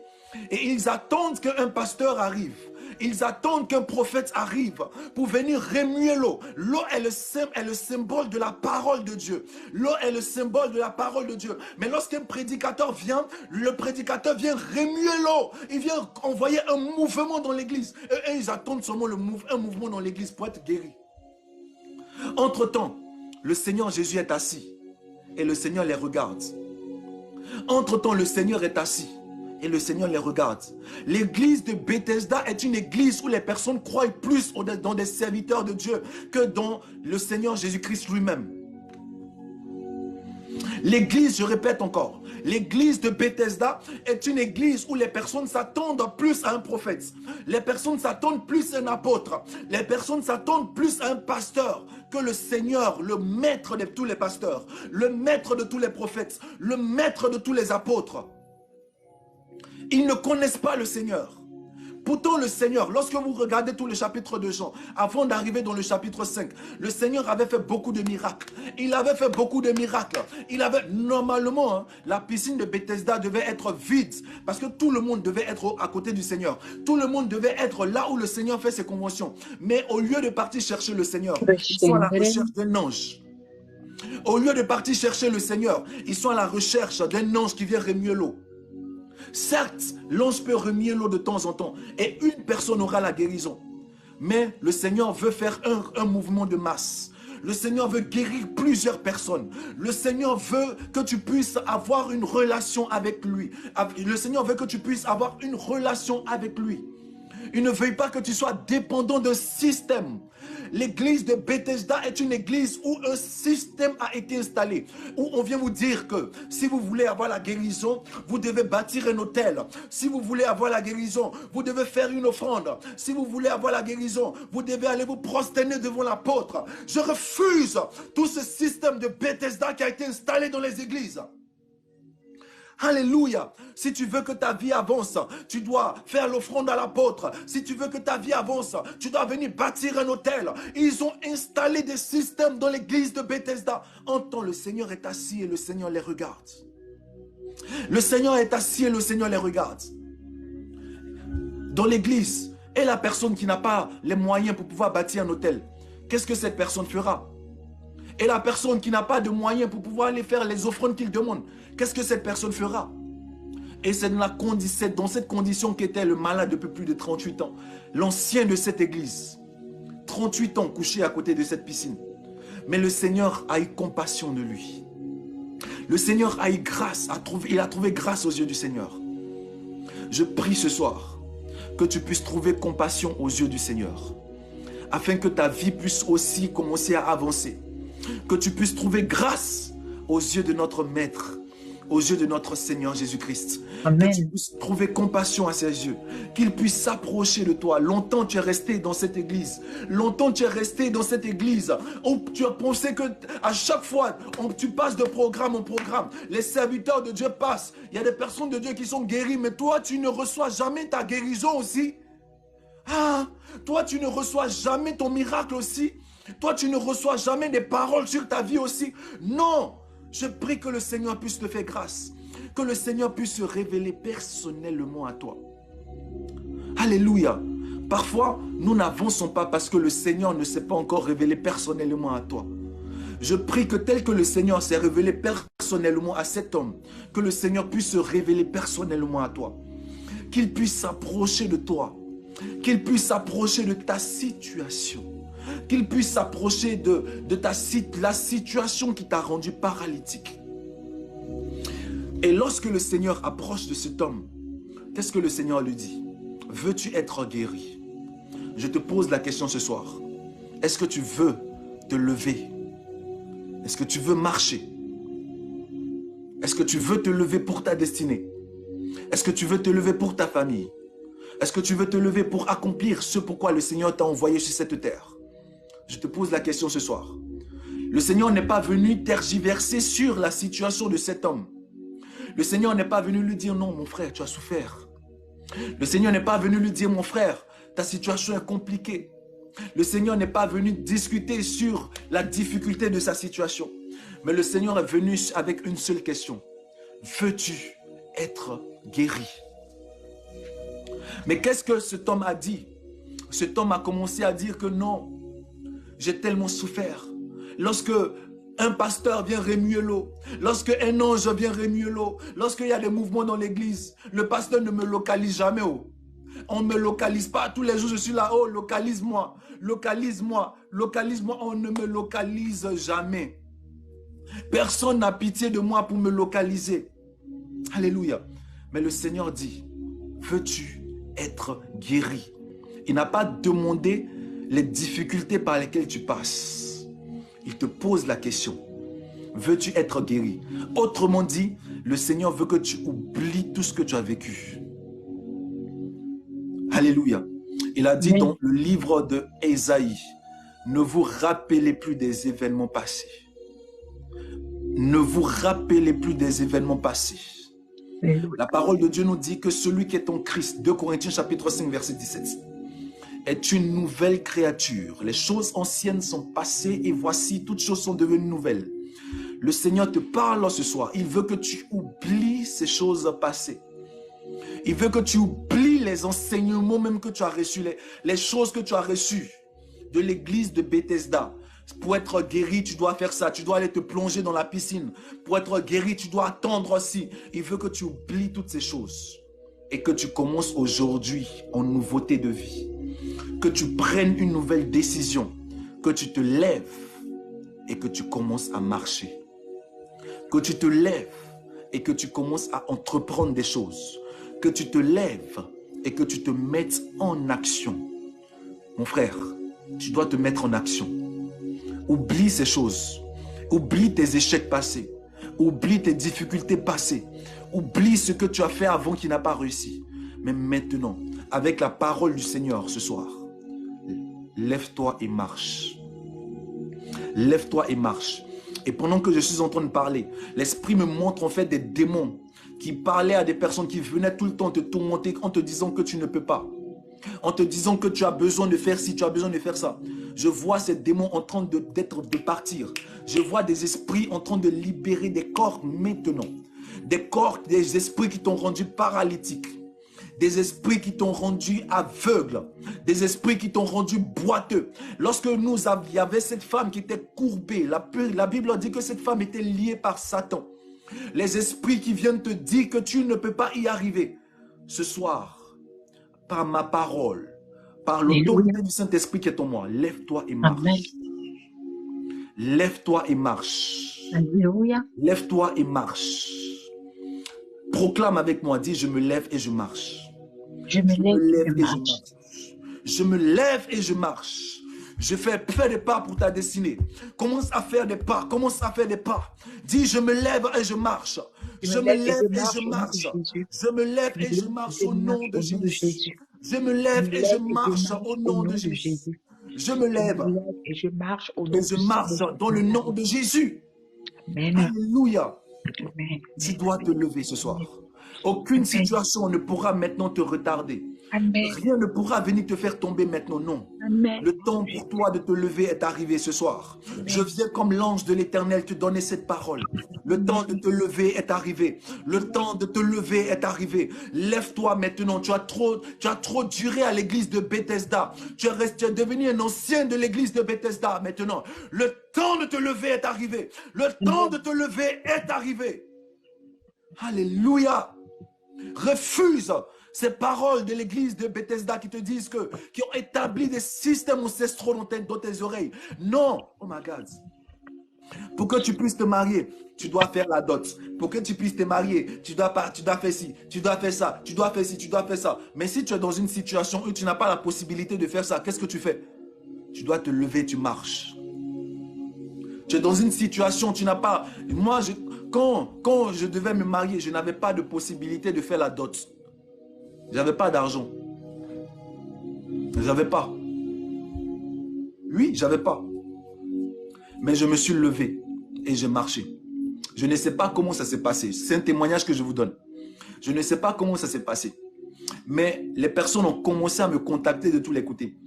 Et ils attendent qu'un pasteur arrive. Ils attendent qu'un prophète arrive pour venir remuer l'eau. L'eau est le symbole de la parole de Dieu. L'eau est le symbole de la parole de Dieu. Mais lorsqu'un prédicateur vient, le prédicateur vient remuer l'eau. Il vient envoyer un mouvement dans l'église. Et ils attendent seulement un mouvement dans l'église pour être guéris. Entre-temps, le Seigneur Jésus est assis et le Seigneur les regarde. Entre-temps, le Seigneur est assis et le Seigneur les regarde. L'église de Bethesda est une église où les personnes croient plus dans des serviteurs de Dieu que dans le Seigneur Jésus-Christ lui-même. L'église, je répète encore, l'église de Bethesda est une église où les personnes s'attendent plus à un prophète. Les personnes s'attendent plus à un apôtre. Les personnes s'attendent plus à un pasteur que le Seigneur, le maître de tous les pasteurs, le maître de tous les prophètes, le maître de tous les apôtres. Ils ne connaissent pas le Seigneur. Pourtant le Seigneur, lorsque vous regardez tout le chapitre de Jean, avant d'arriver dans le chapitre 5, le Seigneur avait fait beaucoup de miracles. Il avait fait beaucoup de miracles. Normalement, la piscine de Bethesda devait être vide parce que tout le monde devait être à côté du Seigneur. Tout le monde devait être là où le Seigneur fait ses conventions. Mais au lieu de partir chercher le Seigneur, ils sont à la recherche d'un ange. Au lieu de partir chercher le Seigneur, ils sont à la recherche d'un ange qui vient remuer l'eau. Certes, l'ange peut remuer l'eau de temps en temps et une personne aura la guérison. Mais le Seigneur veut faire un mouvement de masse. Le Seigneur veut guérir plusieurs personnes. Le Seigneur veut que tu puisses avoir une relation avec lui. Le Seigneur veut que tu puisses avoir une relation avec lui. Il ne veut pas que tu sois dépendant d'un système. L'église de Bethesda est une église où un système a été installé. Où on vient vous dire que si vous voulez avoir la guérison, vous devez bâtir un hôtel. Si vous voulez avoir la guérison, vous devez faire une offrande. Si vous voulez avoir la guérison, vous devez aller vous prosterner devant l'apôtre. Je refuse tout ce système de Bethesda qui a été installé dans les églises. Alléluia. Si tu veux que ta vie avance, tu dois faire l'offrande à l'apôtre. Si tu veux que ta vie avance, tu dois venir bâtir un hôtel. Ils ont installé des systèmes dans l'église de Bethesda. En temps, le Seigneur est assis et le Seigneur les regarde. Le Seigneur est assis et le Seigneur les regarde. Dans l'église, Et la personne qui n'a pas les moyens pour pouvoir bâtir un hôtel, qu'est-ce que cette personne fera? Et la personne qui n'a pas de moyens pour pouvoir aller faire les offrandes qu'il demande, qu'est-ce que cette personne fera? Et c'est dans cette condition qu'était le malade depuis plus de 38 ans. L'ancien de cette église. 38 ans couché à côté de cette piscine. Mais le Seigneur a eu compassion de lui. Le Seigneur a eu grâce, il a trouvé grâce aux yeux du Seigneur. Je prie ce soir que tu puisses trouver compassion aux yeux du Seigneur, afin que ta vie puisse aussi commencer à avancer. Que tu puisses trouver grâce aux yeux de notre Maître, aux yeux de notre Seigneur Jésus-Christ. Que tu puisses trouver compassion à ses yeux. Qu'il puisse s'approcher de toi. Longtemps tu es resté dans cette église. Longtemps tu es resté dans cette église. Où tu as pensé que à chaque fois, tu passes de programme en programme. Les serviteurs de Dieu passent. Il y a des personnes de Dieu qui sont guéries. Mais toi, tu ne reçois jamais ta guérison aussi. Ah, toi, tu ne reçois jamais ton miracle aussi. Toi, tu ne reçois jamais des paroles sur ta vie aussi. Non. Je prie que le Seigneur puisse te faire grâce. Que le Seigneur puisse se révéler personnellement à toi. Alléluia. Parfois, nous n'avançons pas parce que le Seigneur ne s'est pas encore révélé personnellement à toi. Je prie que tel que le Seigneur s'est révélé personnellement à cet homme, que le Seigneur puisse se révéler personnellement à toi. Qu'il puisse s'approcher de toi. Qu'il puisse s'approcher de ta situation. Qu'il puisse s'approcher de la situation qui t'a rendu paralytique. Et lorsque le Seigneur approche de cet homme, qu'est-ce que le Seigneur lui dit? Veux-tu être guéri? Je te pose la question ce soir. Est-ce que tu veux te lever? Est-ce que tu veux marcher? Est-ce que tu veux te lever pour ta destinée? Est-ce que tu veux te lever pour ta famille? Est-ce que tu veux te lever pour accomplir ce pourquoi le Seigneur t'a envoyé sur cette terre? Je te pose la question ce soir. Le Seigneur n'est pas venu tergiverser sur la situation de cet homme. Le Seigneur n'est pas venu lui dire, non, mon frère, tu as souffert. Le Seigneur n'est pas venu lui dire, mon frère, ta situation est compliquée. Le Seigneur n'est pas venu discuter sur la difficulté de sa situation. Mais le Seigneur est venu avec une seule question. Veux-tu être guéri? Mais qu'est-ce que cet homme a dit? Cet homme a commencé à dire que non. J'ai tellement souffert. Lorsque un pasteur vient remuer l'eau, lorsque un ange vient remuer l'eau, lorsqu'il y a des mouvements dans l'église, le pasteur ne me localise jamais. Oh. On ne me localise pas. Tous les jours, je suis là. Oh, localise-moi, localise-moi, localise-moi. On ne me localise jamais. Personne n'a pitié de moi pour me localiser. Alléluia. Mais le Seigneur dit, veux-tu être guéri? Il n'a pas demandé les difficultés par lesquelles tu passes. Il te pose la question. Veux-tu être guéri? Autrement dit, le Seigneur veut que tu oublies tout ce que tu as vécu. Alléluia. Il a dit dans le livre de Ésaïe, ne vous rappelez plus des événements passés. Ne vous rappelez plus des événements passés. La parole de Dieu nous dit que celui qui est en Christ, 2 Corinthiens chapitre 5 verset 17, est une nouvelle créature. Les choses anciennes sont passées et voici, toutes choses sont devenues nouvelles. Le Seigneur te parle ce soir. Il veut que tu oublies ces choses passées. Il veut que tu oublies les enseignements même que tu as reçus, les choses que tu as reçues de l'église de Bethesda. Pour être guéri, tu dois faire ça. Tu dois aller te plonger dans la piscine. Pour être guéri, tu dois attendre aussi. Il veut que tu oublies toutes ces choses et que tu commences aujourd'hui en nouveauté de vie. Que tu prennes une nouvelle décision, que tu te lèves et que tu commences à marcher. Que tu te lèves et que tu commences à entreprendre des choses. Que tu te lèves et que tu te mettes en action. Mon frère, tu dois te mettre en action. Oublie ces choses. Oublie tes échecs passés. Oublie tes difficultés passées. Oublie ce que tu as fait avant qui n'a pas réussi. Mais maintenant, avec la parole du Seigneur ce soir, lève-toi et marche. Lève-toi et marche. Et pendant que je suis en train de parler, l'Esprit me montre en fait des démons qui parlaient à des personnes qui venaient tout le temps te tourmenter en te disant que tu ne peux pas. En te disant que tu as besoin de faire ci, tu as besoin de faire ça. Je vois ces démons en train de partir. Je vois des esprits en train de libérer des corps maintenant. Des corps, des esprits qui t'ont rendu paralytique. des esprits qui t'ont rendu aveugle, des esprits qui t'ont rendu boiteux. Lorsque il y avait cette femme qui était courbée, la Bible dit que cette femme était liée par Satan. Les esprits qui viennent te dire que tu ne peux pas y arriver. Ce soir, par ma parole, par l'autorité du Saint-Esprit qui est en moi, lève-toi et marche. Amen. Lève-toi et marche. Alléluia. Lève-toi et marche. Proclame avec moi, dis je me lève et je marche. Je me lève et je marche. Je me lève et je marche. Je fais des pas pour ta destinée. Commence à faire des pas. Commence à faire des pas. Dis je me lève et je marche. Je me lève et je marche. Je me lève et je marche au nom de Jésus. Je me lève et je marche au nom de Jésus. Je me lève et je marche au nom et je marche dans le nom de Jésus. Amen. Alléluia. Amen. Tu dois te lever ce soir. Aucune situation ne pourra maintenant te retarder. Amen. Rien ne pourra venir te faire tomber maintenant, non. Amen. Le temps pour toi de te lever est arrivé ce soir. Amen. Je viens comme l'ange de l'Éternel te donner cette parole. Le temps de te lever est arrivé. Le temps de te lever est arrivé. Lève-toi maintenant. Tu as trop duré à l'église de Bethesda. Tu es devenu un ancien de l'église de Bethesda maintenant. Le temps de te lever est arrivé. Le temps de te lever est arrivé. Alléluia. Refuse ces paroles de l'église de Bethesda qui te disent qui ont établi des systèmes ancestraux dans tes oreilles. Non. Oh my God. Pour que tu puisses te marier, tu dois faire la dot. Pour que tu puisses te marier, tu dois faire ci, tu dois faire ça, tu dois faire ci, tu dois faire ça. Mais si tu es dans une situation où tu n'as pas la possibilité de faire ça, qu'est-ce que tu fais? Tu dois te lever, tu marches. Tu es dans une situation, tu n'as pas... Moi, quand je devais me marier, je n'avais pas de possibilité de faire la dot. J'avais pas d'argent. J'avais pas. Oui, j'avais pas. Mais je me suis levé et j'ai marché. Je ne sais pas comment ça s'est passé. C'est un témoignage que je vous donne. Je ne sais pas comment ça s'est passé. Mais les personnes ont commencé à me contacter de tous les côtés.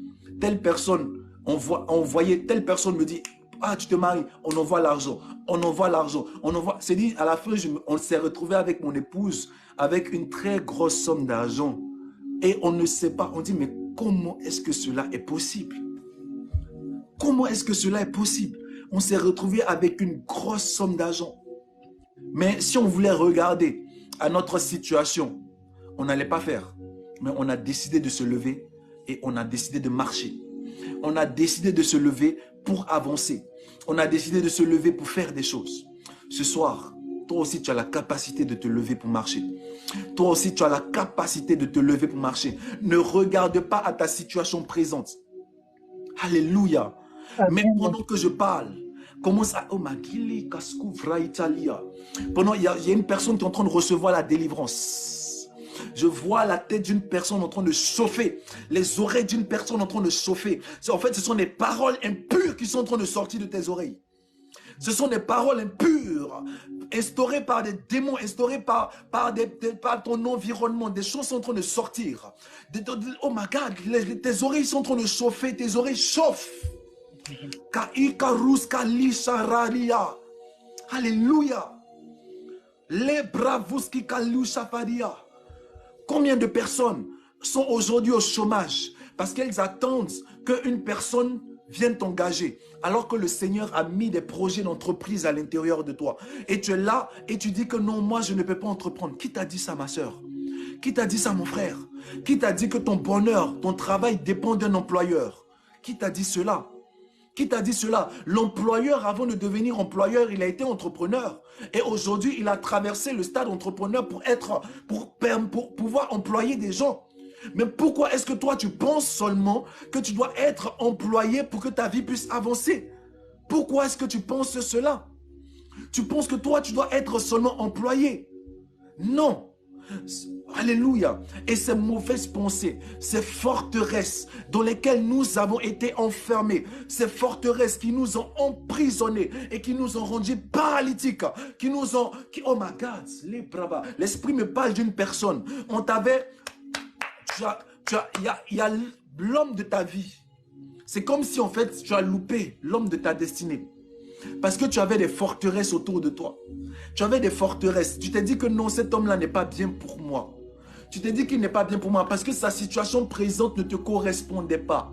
Telle personne, on voyait, telle personne me dit, ah, tu te maries, on envoie l'argent, on envoie l'argent, on envoie. C'est dit, à la fin, on s'est retrouvé avec mon épouse, avec une très grosse somme d'argent. Et on ne sait pas, on dit, mais comment est-ce que cela est possible? Comment est-ce que cela est possible? On s'est retrouvé avec une grosse somme d'argent. Mais si on voulait regarder à notre situation, on n'allait pas faire. Mais on a décidé de se lever et on a décidé de marcher. On a décidé de se lever pour avancer. On a décidé de se lever pour faire des choses. Ce soir, toi aussi tu as la capacité de te lever pour marcher. Toi aussi tu as la capacité de te lever pour marcher. Ne regarde pas à ta situation présente. Alléluia. Mais pendant que je parle, commence à... Oh, pendant, il y a une personne qui est en train de recevoir la délivrance. Je vois la tête d'une personne en train de chauffer. Les oreilles d'une personne en train de chauffer. En fait, ce sont des paroles impures qui sont en train de sortir de tes oreilles. Ce sont des paroles impures, instaurées par des démons, instaurées par ton environnement. Des choses sont en train de sortir. Oh my God, tes oreilles sont en train de chauffer. Tes oreilles chauffent. Alléluia. Les bravuski kalushafadia. Combien de personnes sont aujourd'hui au chômage parce qu'elles attendent qu'une personne vienne t'engager alors que le Seigneur a mis des projets d'entreprise à l'intérieur de toi. Et tu es là et tu dis que non, moi je ne peux pas entreprendre. Qui t'a dit ça, ma soeur? Qui t'a dit ça, mon frère? Qui t'a dit que ton bonheur, ton travail dépend d'un employeur? Qui t'a dit cela? Qui t'a dit cela? L'employeur, avant de devenir employeur, il a été entrepreneur. Et aujourd'hui, il a traversé le stade entrepreneur pour pouvoir employer des gens. Mais pourquoi est-ce que toi, tu penses seulement que tu dois être employé pour que ta vie puisse avancer? Pourquoi est-ce que tu penses cela? Tu penses que toi, tu dois être seulement employé? Non. Alléluia. Et ces mauvaises pensées, ces forteresses dans lesquelles nous avons été enfermés, ces forteresses qui nous ont emprisonnés et qui nous ont rendus paralytiques, oh my God, les bravas. L'esprit me parle d'une personne. On t'avait, il y a l'homme de ta vie. C'est comme si en fait tu as loupé l'homme de ta destinée. Parce que tu avais des forteresses autour de toi. Tu avais des forteresses. Tu t'es dit que non, cet homme-là n'est pas bien pour moi. Tu t'es dit qu'il n'est pas bien pour moi parce que sa situation présente ne te correspondait pas.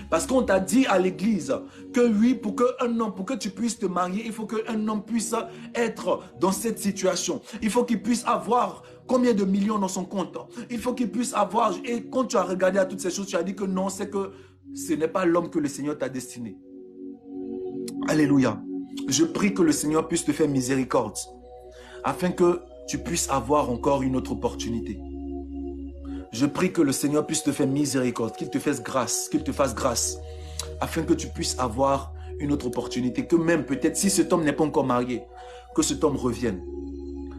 Parce qu'on t'a dit à l'église que oui, pour que tu puisses te marier, il faut qu'un homme puisse être dans cette situation. Il faut qu'il puisse avoir combien de millions dans son compte. Il faut qu'il puisse avoir... Et quand tu as regardé à toutes ces choses, tu as dit que non, c'est que ce n'est pas l'homme que le Seigneur t'a destiné. Alléluia. Je prie que le Seigneur puisse te faire miséricorde afin que tu puisses avoir encore une autre opportunité. Je prie que le Seigneur puisse te faire miséricorde, qu'il te fasse grâce, afin que tu puisses avoir une autre opportunité. Que même peut-être si cet homme n'est pas encore marié, que cet homme revienne.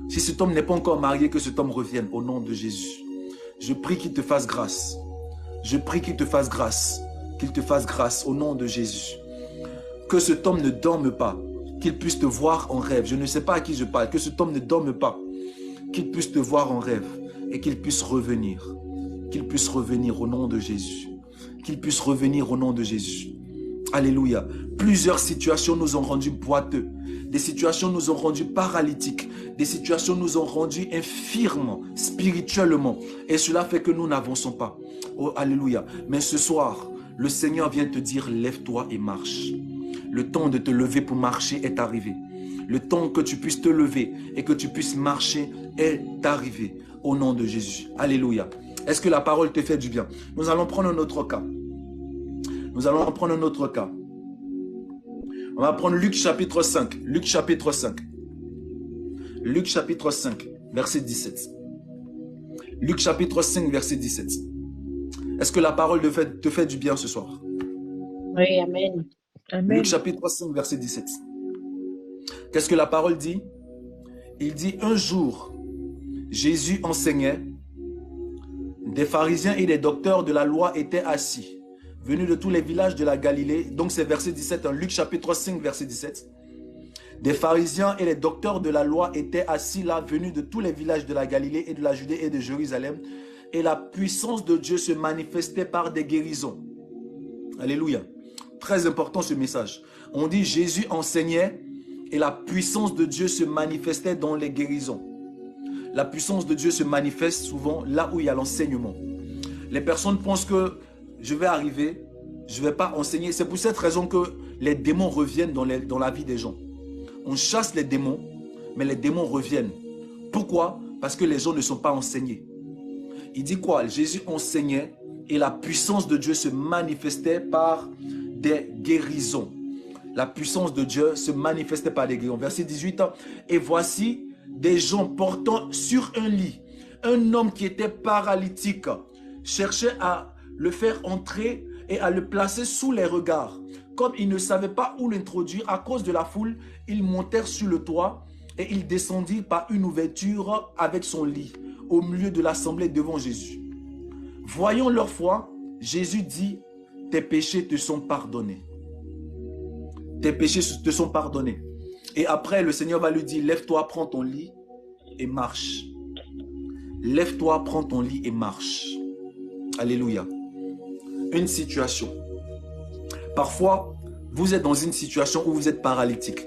Si cet homme n'est pas encore marié, que cet homme revienne au nom de Jésus. Je prie qu'il te fasse grâce. Je prie qu'il te fasse grâce. Qu'il te fasse grâce au nom de Jésus. Que cet homme ne dorme pas. Qu'il puisse te voir en rêve. Je ne sais pas à qui je parle. Que cet homme ne dorme pas. Qu'il puisse te voir en rêve. Et qu'il puisse revenir. Qu'il puisse revenir au nom de Jésus. Qu'il puisse revenir au nom de Jésus. Alléluia. Plusieurs situations nous ont rendus boiteux. Des situations nous ont rendus paralytiques. Des situations nous ont rendus infirmes spirituellement. Et cela fait que nous n'avançons pas. Oh, alléluia. Mais ce soir, le Seigneur vient te dire, lève-toi et marche. Le temps de te lever pour marcher est arrivé. Le temps que tu puisses te lever et que tu puisses marcher est arrivé. Au nom de Jésus. Alléluia. Est-ce que la parole te fait du bien? Nous allons prendre un autre cas. Nous allons prendre un autre cas. On va prendre Luc chapitre 5. Luc chapitre 5. Luc chapitre 5, verset 17. Luc chapitre 5, verset 17. Est-ce que la parole te fait du bien ce soir? Oui, amen. Amen. Luc chapitre 5, verset 17. Qu'est-ce que la parole dit? Il dit, un jour, Jésus enseignait. Des pharisiens et des docteurs de la loi étaient assis, venus de tous les villages de la Galilée. Donc c'est verset 17, en Luc chapitre 5, verset 17. Des pharisiens et les docteurs de la loi étaient assis là, venus de tous les villages de la Galilée et de la Judée et de Jérusalem. Et la puissance de Dieu se manifestait par des guérisons. Alléluia. Très important ce message. On dit Jésus enseignait et la puissance de Dieu se manifestait dans les guérisons. La puissance de Dieu se manifeste souvent là où il y a l'enseignement. Les personnes pensent que je vais arriver, je ne vais pas enseigner. C'est pour cette raison que les démons reviennent dans la vie des gens. On chasse les démons, mais les démons reviennent. Pourquoi? Parce que les gens ne sont pas enseignés. Il dit quoi? Jésus enseignait et la puissance de Dieu se manifestait par des guérisons. La puissance de Dieu se manifestait par des guérisons. Verset 18. Et voici des gens portant sur un lit un homme qui était paralytique, cherchait à le faire entrer et à le placer sous les regards. Comme ils ne savaient pas où l'introduire à cause de la foule, ils montèrent sur le toit et ils descendirent par une ouverture avec son lit au milieu de l'assemblée devant Jésus. Voyant leur foi, Jésus dit, « Tes péchés te sont pardonnés. » Tes péchés te sont pardonnés. Et après, le Seigneur va lui dire, « Lève-toi, prends ton lit et marche. » Lève-toi, prends ton lit et marche. Alléluia. Une situation. Parfois, vous êtes dans une situation où vous êtes paralytique.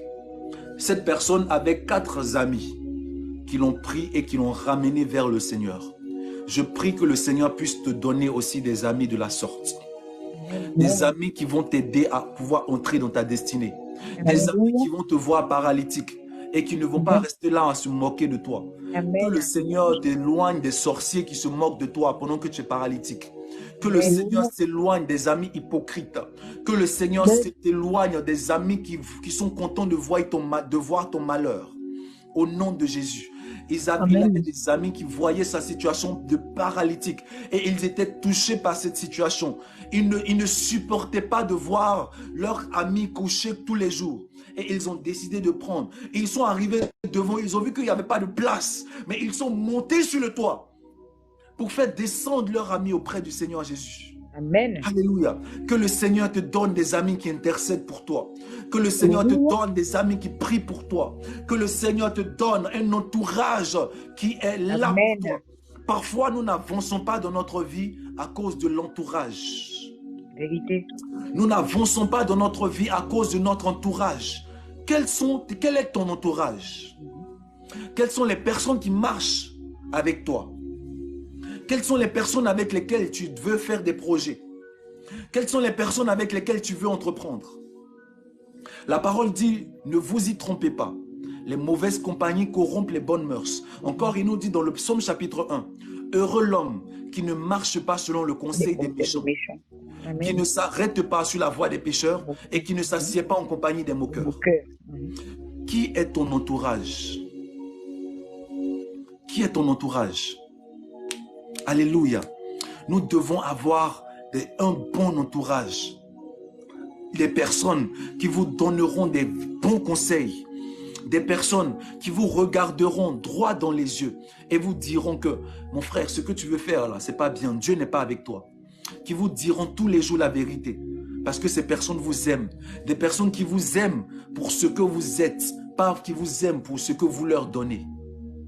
Cette personne avait 4 amis qui l'ont pris et qui l'ont ramené vers le Seigneur. Je prie que le Seigneur puisse te donner aussi des amis de la sorte. Des amis qui vont t'aider à pouvoir entrer dans ta destinée. Des amis qui vont te voir paralytique et qui ne vont pas rester là à se moquer de toi. Que le Seigneur t'éloigne des sorciers qui se moquent de toi pendant que tu es paralytique. Que le Seigneur s'éloigne des amis hypocrites. Que le Seigneur s'éloigne des amis qui sont contents de voir ton malheur. Au nom de Jésus. Il avait des amis qui voyaient sa situation de paralytique et ils étaient touchés par cette situation. Ils ne supportaient pas de voir leur ami coucher tous les jours. Et ils ont décidé de prendre. Ils sont arrivés devant, ils ont vu qu'il n'y avait pas de place. Mais ils sont montés sur le toit pour faire descendre leur ami auprès du Seigneur Jésus. Amen. Alléluia. Que le Seigneur te donne des amis qui intercèdent pour toi. Que le Seigneur te donne des amis qui prient pour toi. Que le Seigneur te donne un entourage qui est là pour toi. Parfois, nous n'avançons pas dans notre vie à cause de l'entourage. Vérité. Nous n'avançons pas dans notre vie à cause de notre entourage. Quel est ton entourage? Quelles sont les personnes qui marchent avec toi? Quelles sont les personnes avec lesquelles tu veux faire des projets? Quelles sont les personnes avec lesquelles tu veux entreprendre? La parole dit, ne vous y trompez pas. Les mauvaises compagnies corrompent les bonnes mœurs. Encore, il nous dit dans le psaume chapitre 1, heureux l'homme qui ne marche pas selon le conseil des méchants, qui ne s'arrête pas sur la voie des pécheurs et qui ne s'assied pas en compagnie des moqueurs. Qui est ton entourage? Qui est ton entourage? Alléluia. Nous devons avoir un bon entourage. Des personnes qui vous donneront des bons conseils. Des personnes qui vous regarderont droit dans les yeux et vous diront que, mon frère, ce que tu veux faire là, c'est pas bien. Dieu n'est pas avec toi. Qui vous diront tous les jours la vérité. Parce que ces personnes vous aiment. Des personnes qui vous aiment pour ce que vous êtes. Pas qui vous aiment pour ce que vous leur donnez.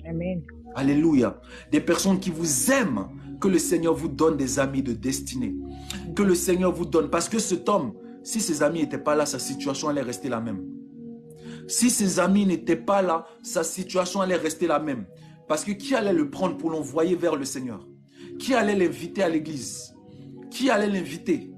Amen. Alléluia. Des personnes qui vous aiment. Que le Seigneur vous donne des amis de destinée. Que le Seigneur vous donne. Parce que cet homme, si ses amis n'étaient pas là, sa situation allait rester la même. Si ses amis n'étaient pas là, sa situation allait rester la même. Parce que qui allait le prendre pour l'envoyer vers le Seigneur? Qui allait l'inviter à l'église? Qui allait l'inviter?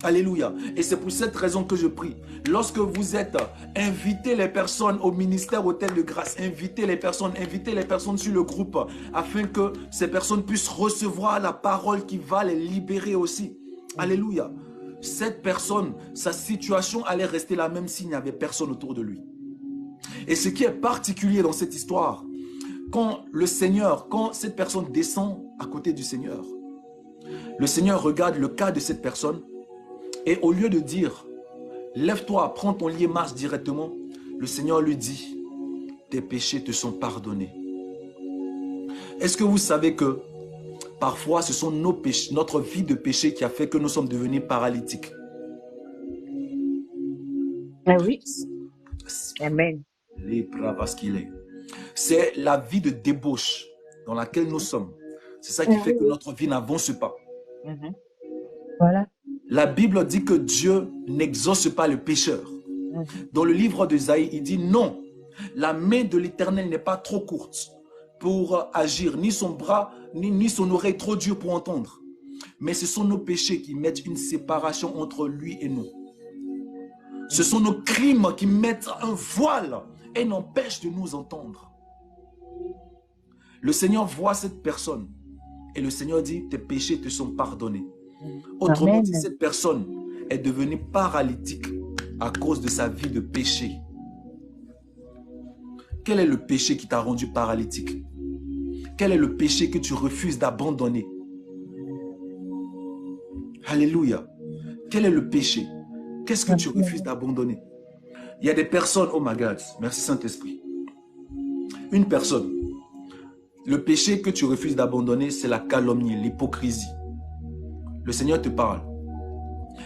Alléluia. Et c'est pour cette raison que je prie. Lorsque vous êtes, invitez les personnes au ministère Hôtel de Grâce. Invitez les personnes sur le groupe afin que ces personnes puissent recevoir la parole qui va les libérer aussi. Alléluia. Cette personne, sa situation allait rester la même s'il n'y avait personne autour de lui. Et ce qui est particulier dans cette histoire, quand cette personne descend à côté du Seigneur, le Seigneur regarde le cas de cette personne et au lieu de dire, lève-toi, prends ton lit et marche directement, le Seigneur lui dit, tes péchés te sont pardonnés. Est-ce que vous savez que parfois ce sont nos péchés, notre vie de péché qui a fait que nous sommes devenus paralytiques? Ah oui. Amen. C'est la vie de débauche dans laquelle nous sommes. C'est ça qui fait que notre vie n'avance pas. Voilà. La Bible dit que Dieu n'exauce pas le pécheur. Dans le livre d'Ésaïe, il dit non, la main de l'Éternel n'est pas trop courte pour agir, ni son bras, ni son oreille trop dure pour entendre. Mais ce sont nos péchés qui mettent une séparation entre lui et nous. Ce sont nos crimes qui mettent un voile et n'empêchent de nous entendre. Le Seigneur voit cette personne et le Seigneur dit, tes péchés te sont pardonnés. Autrement dit, cette personne est devenue paralytique à cause de sa vie de péché. Quel est le péché qui t'a rendu paralytique? Quel est le péché que tu refuses d'abandonner? Alléluia. Quel est le péché? Qu'est-ce que tu refuses d'abandonner? Il y a des personnes, oh my God, merci Saint-Esprit. Une personne, le péché que tu refuses d'abandonner, c'est la calomnie, l'hypocrisie. Le Seigneur te parle.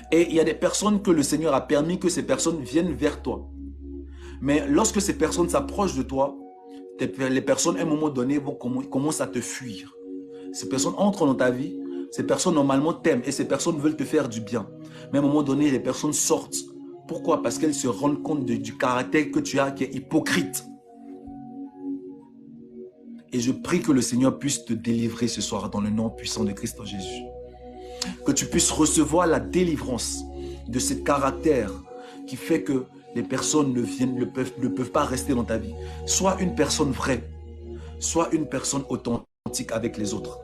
Et il y a des personnes que le Seigneur a permis que ces personnes viennent vers toi. Mais lorsque ces personnes s'approchent de toi, les personnes, à un moment donné, commencent à te fuir. Ces personnes entrent dans ta vie, ces personnes normalement t'aiment et ces personnes veulent te faire du bien. Mais à un moment donné, les personnes sortent. Pourquoi? Parce qu'elles se rendent compte du caractère que tu as qui est hypocrite. Et je prie que le Seigneur puisse te délivrer ce soir dans le nom puissant de Christ Jésus. Que tu puisses recevoir la délivrance de ce caractère qui fait que les personnes ne peuvent pas rester dans ta vie. Sois une personne vraie. Sois une personne authentique avec les autres.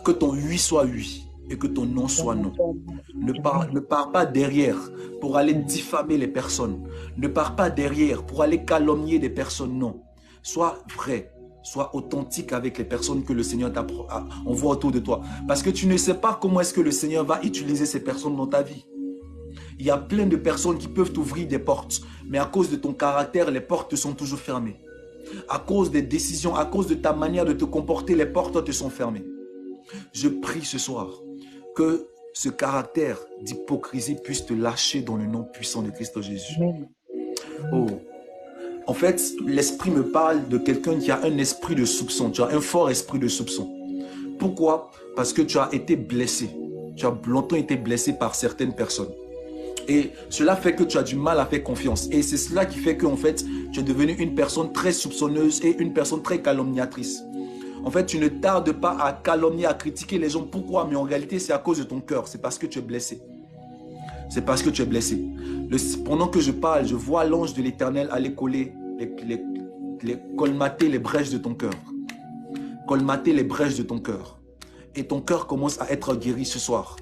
Que ton oui soit oui et que ton non soit non. Ne pars pas derrière pour aller diffamer les personnes. Ne pars pas derrière pour aller calomnier des personnes, non. Sois vrai. Sois authentique avec les personnes que le Seigneur envoie autour de toi. Parce que tu ne sais pas comment est-ce que le Seigneur va utiliser ces personnes dans ta vie. Il y a plein de personnes qui peuvent t'ouvrir des portes. Mais à cause de ton caractère, les portes te sont toujours fermées. À cause des décisions, à cause de ta manière de te comporter, les portes te sont fermées. Je prie ce soir que ce caractère d'hypocrisie puisse te lâcher dans le nom puissant de Christ Jésus. Oh. En fait, l'esprit me parle de quelqu'un qui a un esprit de soupçon. Tu as un fort esprit de soupçon. Pourquoi? Parce que tu as été blessé. Tu as longtemps été blessé par certaines personnes. Et cela fait que tu as du mal à faire confiance. Et c'est cela qui fait qu'en fait, tu es devenu une personne très soupçonneuse et une personne très calomniatrice. En fait, tu ne tardes pas à calomnier, à critiquer les gens. Pourquoi? Mais en réalité, c'est à cause de ton cœur. C'est parce que tu es blessé. C'est parce que tu es blessé. Pendant que je parle, je vois l'ange de l'Éternel aller coller, colmater les brèches de ton cœur. Colmater les brèches de ton cœur. Et ton cœur commence à être guéri ce soir.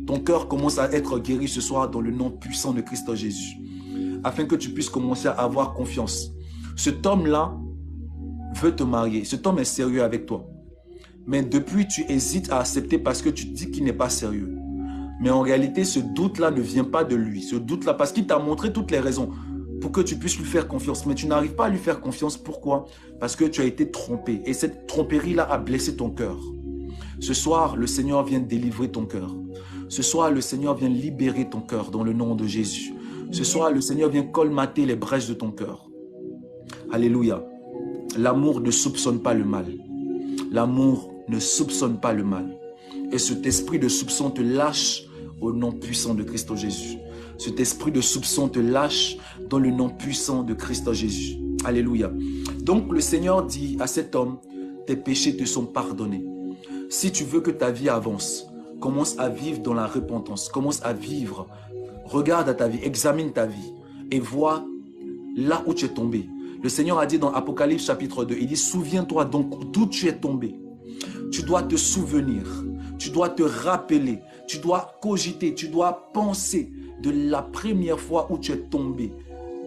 Ton cœur commence à être guéri ce soir dans le nom puissant de Christ Jésus. Afin que tu puisses commencer à avoir confiance. Cet homme-là veut te marier. Cet homme est sérieux avec toi. Mais depuis, tu hésites à accepter parce que tu dis qu'il n'est pas sérieux. Mais en réalité, ce doute-là ne vient pas de lui. Ce doute-là, parce qu'il t'a montré toutes les raisons pour que tu puisses lui faire confiance. Mais tu n'arrives pas à lui faire confiance. Pourquoi? Parce que tu as été trompé. Et cette tromperie-là a blessé ton cœur. Ce soir, le Seigneur vient délivrer ton cœur. Ce soir, le Seigneur vient libérer ton cœur dans le nom de Jésus. Ce soir, le Seigneur vient colmater les brèches de ton cœur. Alléluia. L'amour ne soupçonne pas le mal. L'amour ne soupçonne pas le mal. Et cet esprit de soupçon te lâche au nom puissant de Christ Jésus. Cet esprit de soupçon te lâche dans le nom puissant de Christ Jésus. Alléluia. Donc le Seigneur dit à cet homme, tes péchés te sont pardonnés. Si tu veux que ta vie avance, commence à vivre dans la repentance. Commence à vivre. Regarde à ta vie, examine ta vie et vois là où tu es tombé. Le Seigneur a dit dans Apocalypse chapitre 2, il dit, souviens-toi donc d'où tu es tombé. Tu dois te souvenir, tu dois te rappeler, tu dois cogiter, tu dois penser de la première fois où tu es tombé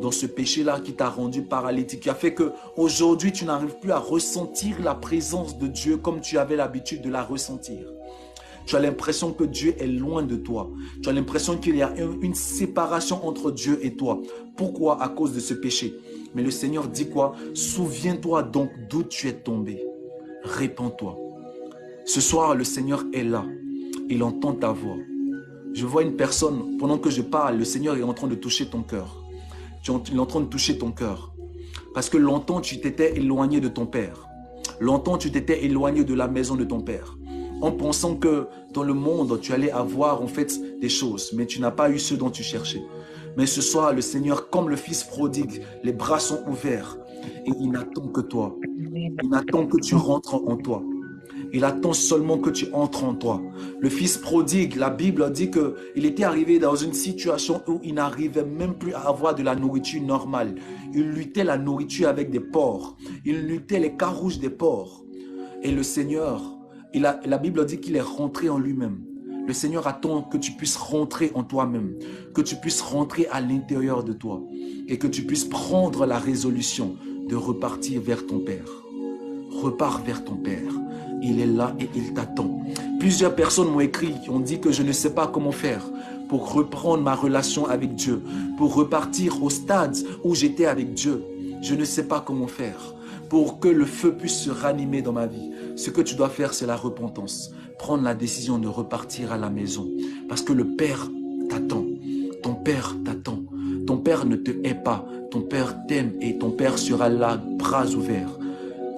dans ce péché-là qui t'a rendu paralytique, qui a fait qu'aujourd'hui tu n'arrives plus à ressentir la présence de Dieu comme tu avais l'habitude de la ressentir. Tu as l'impression que Dieu est loin de toi. Tu as l'impression qu'il y a une séparation entre Dieu et toi. Pourquoi? À cause de ce péché. Mais le Seigneur dit quoi? Souviens-toi donc d'où tu es tombé. Répands-toi. Ce soir, le Seigneur est là. Il entend ta voix. Je vois une personne, pendant que je parle, le Seigneur est en train de toucher ton cœur. Il est en train de toucher ton cœur. Parce que longtemps, tu t'étais éloigné de ton Père. Longtemps, tu t'étais éloigné de la maison de ton Père. En pensant que dans le monde, tu allais avoir en fait des choses, mais tu n'as pas eu ce dont tu cherchais. Mais ce soir, le Seigneur, comme le Fils prodigue, les bras sont ouverts et il n'attend que toi. Il n'attend que tu rentres en toi. Il attend seulement que tu entres en toi. Le Fils prodigue, la Bible dit qu'il était arrivé dans une situation où il n'arrivait même plus à avoir de la nourriture normale. Il luttait la nourriture avec des porcs. Il luttait les carouges des porcs. Et le Seigneur, la Bible dit qu'il est rentré en lui-même. Le Seigneur attend que tu puisses rentrer en toi-même, que tu puisses rentrer à l'intérieur de toi et que tu puisses prendre la résolution de repartir vers ton Père. Repars vers ton Père. Il est là et il t'attend. Plusieurs personnes m'ont écrit, ont dit que je ne sais pas comment faire pour reprendre ma relation avec Dieu, pour repartir au stade où j'étais avec Dieu. Je ne sais pas comment faire pour que le feu puisse se ranimer dans ma vie. Ce que tu dois faire, c'est la repentance. Prendre la décision de repartir à la maison. Parce que le Père t'attend. Ton Père t'attend. Ton Père ne te hait pas. Ton Père t'aime et ton Père sera là, bras ouverts.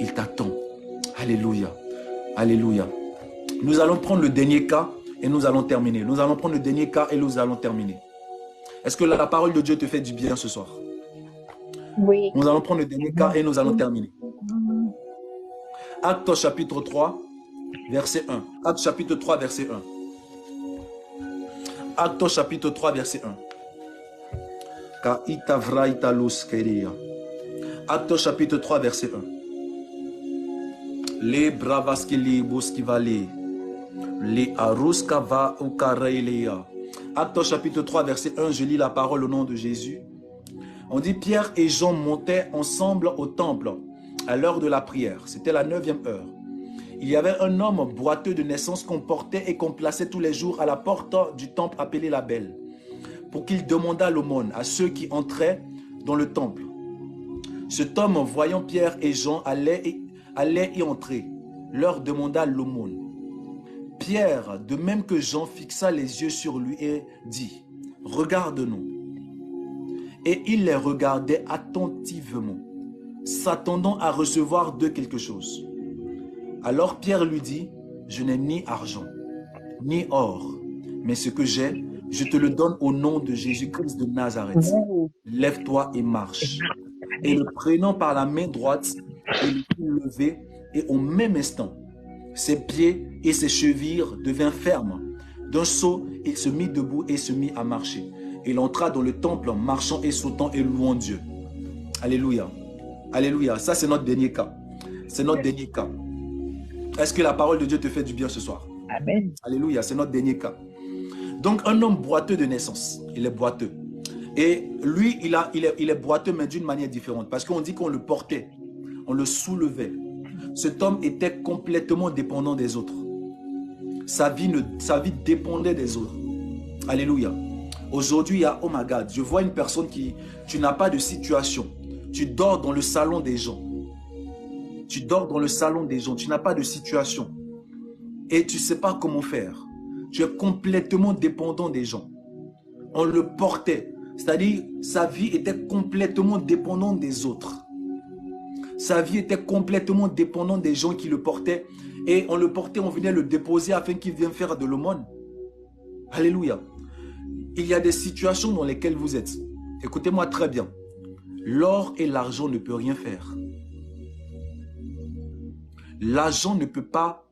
Il t'attend. Alléluia. Alléluia. Nous allons prendre le dernier cas et nous allons terminer. Nous allons prendre le dernier cas et nous allons terminer. Est-ce que la parole de Dieu te fait du bien ce soir? Oui. Nous allons prendre le dernier cas et nous allons terminer. Actes chapitre 3, verset 1. Actes chapitre 3, verset 1. Actes chapitre 3, verset 1. Actes chapitre 3, verset 1. Les bravaskili boskivale. Les aruskava ukareilea. Actes chapitre 3, verset 1. Je lis la parole au nom de Jésus. On dit Pierre et Jean montaient ensemble au temple à l'heure de la prière. C'était la 9e heure. Il y avait un homme boiteux de naissance qu'on portait et qu'on plaçait tous les jours à la porte du temple appelé la Belle, pour qu'il demandât l'aumône à ceux qui entraient dans le temple. Cet homme, voyant Pierre et Jean allait y entrer, leur demanda l'aumône. Pierre, de même que Jean, fixa les yeux sur lui et dit, « Regarde-nous. » Et il les regardait attentivement, s'attendant à recevoir d'eux quelque chose. Alors Pierre lui dit, « Je n'ai ni argent, ni or, mais ce que j'ai, je te le donne au nom de Jésus-Christ de Nazareth. Lève-toi et marche. » Et le prenant par la main droite, il le fit lever Et au même instant, ses pieds et ses chevilles devinrent fermes. D'un saut, il se mit debout et se mit à marcher. Il entra dans le temple en marchant et sautant et louant Dieu. Alléluia. Alléluia. Ça, c'est notre dernier cas. C'est notre dernier cas. Est-ce que la parole de Dieu te fait du bien ce soir? Amen. Alléluia. C'est notre dernier cas. Donc, un homme boiteux de naissance. Il est boiteux. Et lui, il est boiteux, mais d'une manière différente. Parce qu'on dit qu'on le portait. On le soulevait. Cet homme était complètement dépendant des autres. Sa vie dépendait des autres. Alléluia. Aujourd'hui, il y a, oh my God, je vois une personne qui, tu n'as pas de situation. Tu dors dans le salon des gens. Tu dors dans le salon des gens. Tu n'as pas de situation. Et tu ne sais pas comment faire. Tu es complètement dépendant des gens. On le portait. C'est-à-dire, sa vie était complètement dépendante des autres. Sa vie était complètement dépendante des gens qui le portaient. Et on le portait, on venait le déposer afin qu'il vienne faire de l'aumône. Alléluia. Il y a des situations dans lesquelles vous êtes. Écoutez-moi très bien. L'or et l'argent ne peuvent rien faire. L'argent ne peut pas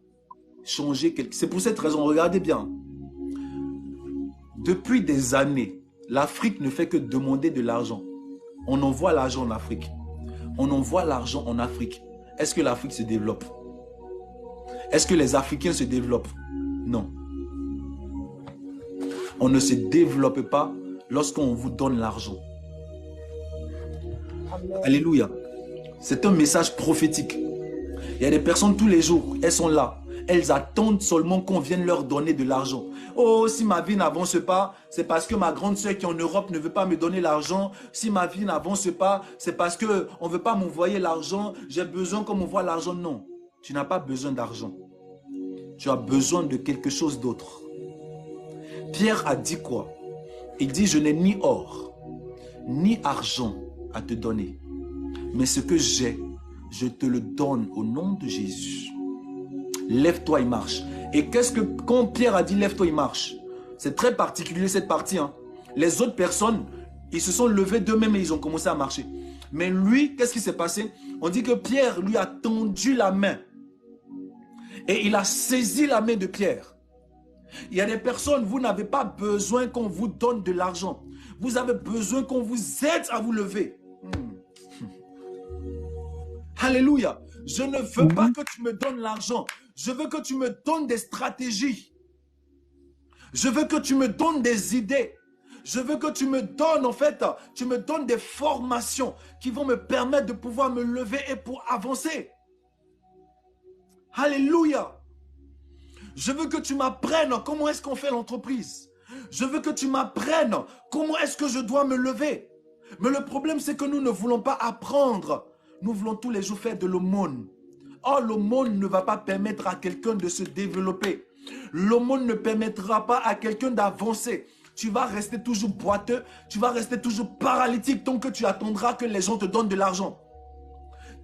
changer quelque chose. C'est pour cette raison, regardez bien. Depuis des années, l'Afrique ne fait que demander de l'argent. On envoie l'argent en Afrique. On envoie l'argent en Afrique. Est-ce que l'Afrique se développe? Est-ce que les Africains se développent? Non. On ne se développe pas lorsqu'on vous donne l'argent. Alléluia. C'est un message prophétique. Il y a des personnes tous les jours, elles sont là. Elles attendent seulement qu'on vienne leur donner de l'argent. Oh, si ma vie n'avance pas, c'est parce que ma grande sœur qui est en Europe ne veut pas me donner l'argent. Si ma vie n'avance pas, c'est parce qu'on ne veut pas m'envoyer l'argent. J'ai besoin qu'on m'envoie l'argent. Non, tu n'as pas besoin d'argent. Tu as besoin de quelque chose d'autre. Pierre a dit quoi? Il dit, je n'ai ni or, ni argent à te donner. Mais ce que j'ai, je te le donne au nom de Jésus. Lève-toi et marche. Et qu'est-ce que, quand Pierre a dit lève-toi et marche, c'est très particulier cette partie. Hein. Les autres personnes, ils se sont levés d'eux-mêmes et ils ont commencé à marcher. Mais lui, qu'est-ce qui s'est passé? On dit que Pierre lui a tendu la main. Et il a saisi la main de Pierre. Il y a des personnes, vous n'avez pas besoin qu'on vous donne de l'argent. Vous avez besoin qu'on vous aide à vous lever. Alléluia. Je ne veux pas que tu me donnes l'argent. Je veux que tu me donnes des stratégies. Je veux que tu me donnes des idées. Je veux que tu me donnes, en fait, tu me donnes des formations qui vont me permettre de pouvoir me lever et pour avancer. Alléluia. Je veux que tu m'apprennes comment est-ce qu'on fait l'entreprise. Je veux que tu m'apprennes comment est-ce que je dois me lever. Mais le problème, c'est que nous ne voulons pas apprendre. Nous voulons tous les jours faire de l'aumône. Or, l'aumône ne va pas permettre à quelqu'un de se développer. L'aumône ne permettra pas à quelqu'un d'avancer. Tu vas rester toujours boiteux, tu vas rester toujours paralytique tant que tu attendras que les gens te donnent de l'argent.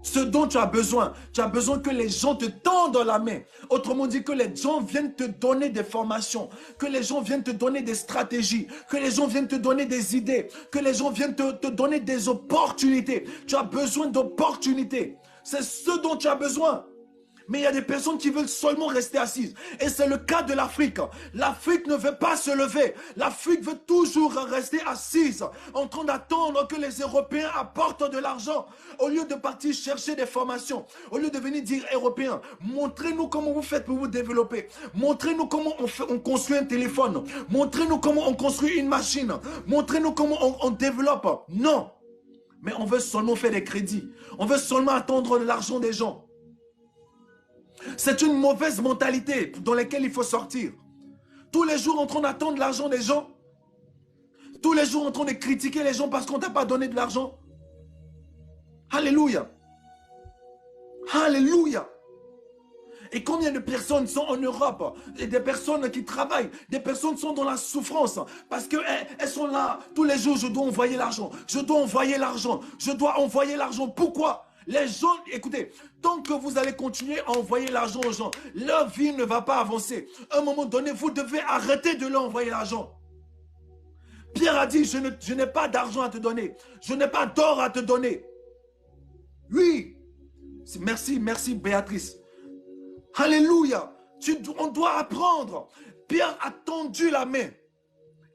Ce dont tu as besoin que les gens te tendent la main. Autrement dit, que les gens viennent te donner des formations, que les gens viennent te donner des stratégies, que les gens viennent te donner des idées, que les gens viennent te donner des opportunités. Tu as besoin d'opportunités. C'est ce dont tu as besoin. Mais il y a des personnes qui veulent seulement rester assises. Et c'est le cas de l'Afrique. L'Afrique ne veut pas se lever. L'Afrique veut toujours rester assise, en train d'attendre que les Européens apportent de l'argent. Au lieu de partir chercher des formations, au lieu de venir dire, Européens, montrez-nous comment vous faites pour vous développer. Montrez-nous comment on construit un téléphone. Montrez-nous comment on construit une machine. Montrez-nous comment on développe. Non. Mais on veut seulement faire des crédits. On veut seulement attendre de l'argent des gens. C'est une mauvaise mentalité dans laquelle il faut sortir. Tous les jours en train d'attendre l'argent des gens. Tous les jours en train de critiquer les gens parce qu'on ne t'a pas donné de l'argent. Alléluia. Alléluia. Et combien de personnes sont en Europe? Et des personnes qui travaillent, des personnes sont dans la souffrance parce qu'elles sont là tous les jours. Je dois envoyer l'argent. Je dois envoyer l'argent. Je dois envoyer l'argent. Pourquoi? Les gens, écoutez, tant que vous allez continuer à envoyer l'argent aux gens, leur vie ne va pas avancer. À un moment donné, vous devez arrêter de leur envoyer l'argent. Pierre a dit, je n'ai pas d'argent à te donner. Je n'ai pas d'or à te donner. Oui, Merci, merci Béatrice. Alléluia. On doit apprendre. Pierre a tendu la main.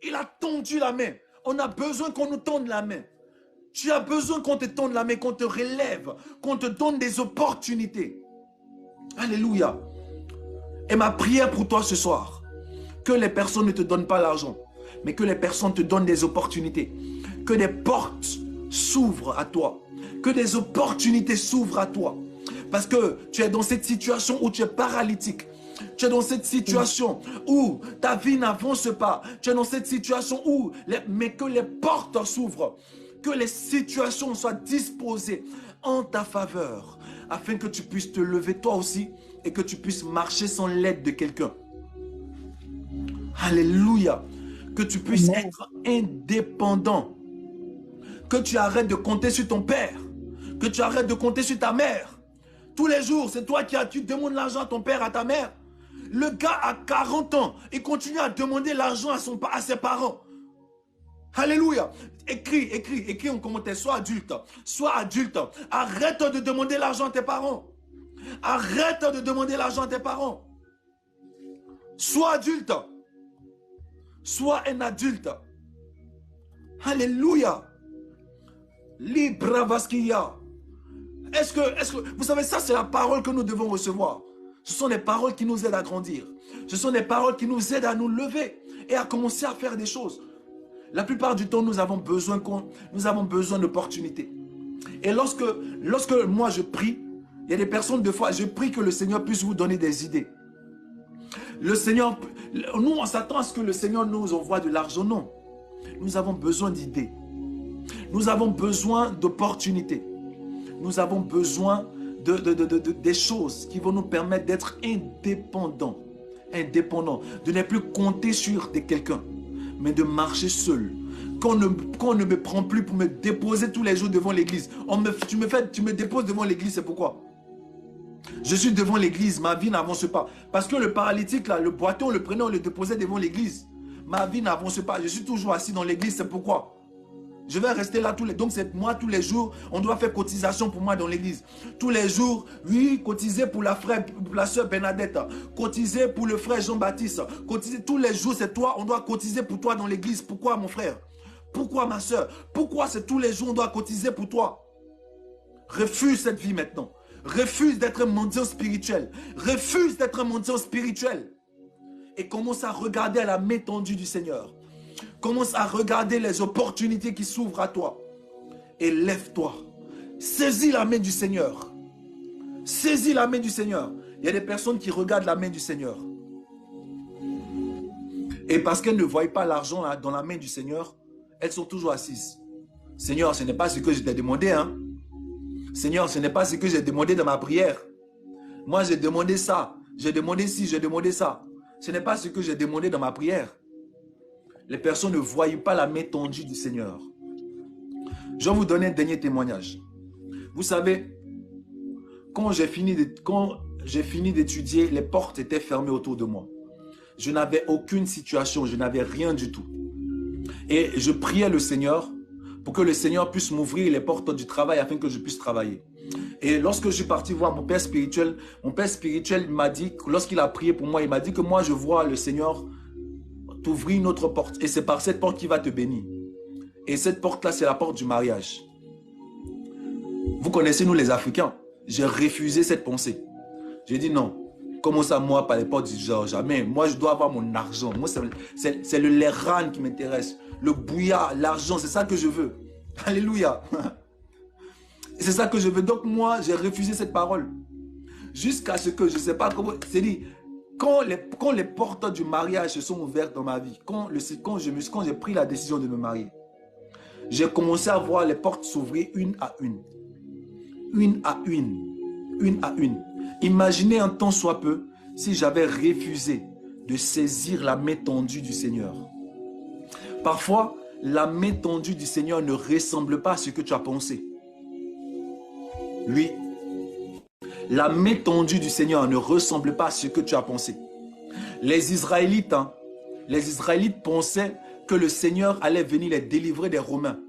Il a tendu la main. On a besoin qu'on nous tende la main. Tu as besoin qu'on te tende la main, qu'on te relève, qu'on te donne des opportunités. Alléluia. Et ma prière pour toi ce soir, que les personnes ne te donnent pas l'argent, mais que les personnes te donnent des opportunités. Que des portes s'ouvrent à toi. Que des opportunités s'ouvrent à toi. Parce que tu es dans cette situation où tu es paralytique. Tu es dans cette situation où ta vie n'avance pas. Tu es dans cette situation où, mais que les portes s'ouvrent. Que les situations soient disposées en ta faveur. Afin que tu puisses te lever toi aussi et que tu puisses marcher sans l'aide de quelqu'un. Alléluia. Que tu puisses être indépendant. Que tu arrêtes de compter sur ton père. Que tu arrêtes de compter sur ta mère. Tous les jours, c'est toi tu demandes l'argent à ton père, à ta mère. Le gars a 40 ans, il continue à demander l'argent à ses parents. Alléluia. Écris en commentaire, sois adulte. Sois adulte. Arrête de demander l'argent à tes parents. Arrête de demander l'argent à tes parents. Sois adulte. Sois un adulte. Alléluia. Libra vasquilla. Est-ce que, vous savez, ça c'est la parole que nous devons recevoir. Ce sont des paroles qui nous aident à grandir. Ce sont des paroles qui nous aident à nous lever et à commencer à faire des choses. La plupart du temps, nous avons besoin d'opportunités. Et lorsque moi je prie, il y a des personnes, des fois, je prie que le Seigneur puisse vous donner des idées. Le Seigneur, nous on s'attend à ce que le Seigneur nous envoie de l'argent, non. Nous avons besoin d'idées. Nous avons besoin d'opportunités. Nous avons besoin des choses qui vont nous permettre d'être indépendants. Indépendants. De ne plus compter sur quelqu'un, mais de marcher seul. Qu'on ne me prend plus pour me déposer tous les jours devant l'église. Tu me déposes devant l'église, c'est pourquoi? Je suis devant l'église, ma vie n'avance pas. Parce que le paralytique, là, le boiton, on le prenait, on le déposait devant l'église. Ma vie n'avance pas. Je suis toujours assis dans l'église, c'est pourquoi? Je vais rester là tous les... Donc c'est moi tous les jours, on doit faire cotisation pour moi dans l'église. Tous les jours, oui, cotiser pour la sœur Bernadette, cotiser pour le frère Jean-Baptiste, cotiser tous les jours, c'est toi, on doit cotiser pour toi dans l'église. Pourquoi mon frère? Pourquoi ma sœur? Pourquoi c'est tous les jours on doit cotiser pour toi? Refuse cette vie maintenant. Refuse d'être un mendiant spirituel. Refuse d'être un mendiant spirituel. Et commence à regarder à la main tendue du Seigneur. Commence à regarder les opportunités qui s'ouvrent à toi. Et lève-toi. Saisis la main du Seigneur. Saisis la main du Seigneur. Il y a des personnes qui regardent la main du Seigneur. Et parce qu'elles ne voient pas l'argent dans la main du Seigneur, elles sont toujours assises. Seigneur, ce n'est pas ce que je t'ai demandé, hein. Seigneur, ce n'est pas ce que j'ai demandé dans ma prière. Moi, j'ai demandé ça. J'ai demandé ci, j'ai demandé ça. Ce n'est pas ce que j'ai demandé dans ma prière. Les personnes ne voient pas la main tendue du Seigneur. Je vais vous donner un dernier témoignage. Vous savez, quand j'ai fini d'étudier, les portes étaient fermées autour de moi. Je n'avais aucune situation, je n'avais rien du tout. Et je priais le Seigneur pour que le Seigneur puisse m'ouvrir les portes du travail afin que je puisse travailler. Et lorsque je suis parti voir mon père spirituel m'a dit, lorsqu'il a prié pour moi, il m'a dit que moi je vois le Seigneur t'ouvrir une autre porte. Et c'est par cette porte qu'il va te bénir. Et cette porte-là, c'est la porte du mariage. Vous connaissez, nous les Africains, j'ai refusé cette pensée. J'ai dit non. Comment ça, moi, par les portes du genre, jamais. Moi, je dois avoir mon argent. Moi, c'est le leran qui m'intéresse. Le bouillard, l'argent, c'est ça que je veux. Alléluia. C'est ça que je veux. Donc, moi, j'ai refusé cette parole. Jusqu'à ce que, je ne sais pas comment, c'est dit, quand les portes du mariage se sont ouvertes dans ma vie, quand j'ai pris la décision de me marier, j'ai commencé à voir les portes s'ouvrir une à une. Une à une. Une à une. Imaginez un temps soit peu si j'avais refusé de saisir la main tendue du Seigneur. Parfois, la main tendue du Seigneur ne ressemble pas à ce que tu as pensé. Oui. La main tendue du Seigneur ne ressemble pas à ce que tu as pensé. Les Israélites pensaient que le Seigneur allait venir les délivrer des Romains.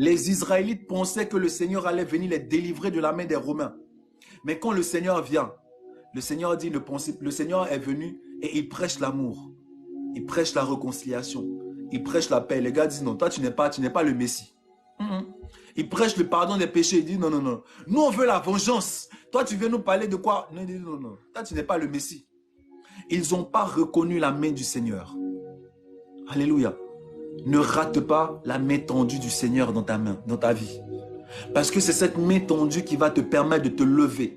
Les Israélites pensaient que le Seigneur allait venir les délivrer de la main des Romains. Mais quand le Seigneur vient, le Seigneur dit, le Seigneur est venu et il prêche l'amour. Il prêche la réconciliation. Il prêche la paix. Les gars disent non, toi tu n'es pas le Messie. Il prêche le pardon des péchés. Il dit non, non, non. Nous on veut la vengeance. Toi tu viens nous parler de quoi? Non, non, non, non. Toi tu n'es pas le Messie. Ils n'ont pas reconnu la main du Seigneur. Alléluia. Ne rate pas la main tendue du Seigneur dans ta main, dans ta vie. Parce que c'est cette main tendue qui va te permettre de te lever.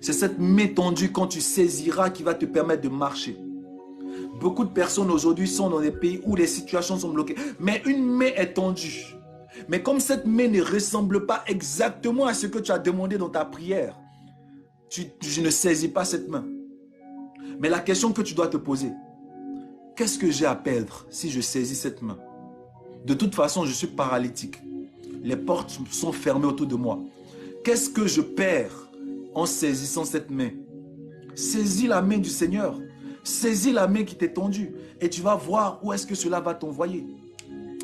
C'est cette main tendue quand tu saisiras qui va te permettre de marcher. Beaucoup de personnes aujourd'hui sont dans des pays où les situations sont bloquées. Mais une main est tendue. Mais comme cette main ne ressemble pas exactement à ce que tu as demandé dans ta prière, tu ne saisis pas cette main. Mais la question que tu dois te poser, qu'est-ce que j'ai à perdre si je saisis cette main? De toute façon, je suis paralytique. Les portes sont fermées autour de moi. Qu'est-ce que je perds en saisissant cette main? Saisis la main du Seigneur. Saisis la main qui t'est tendue. Et tu vas voir où est-ce que cela va t'envoyer.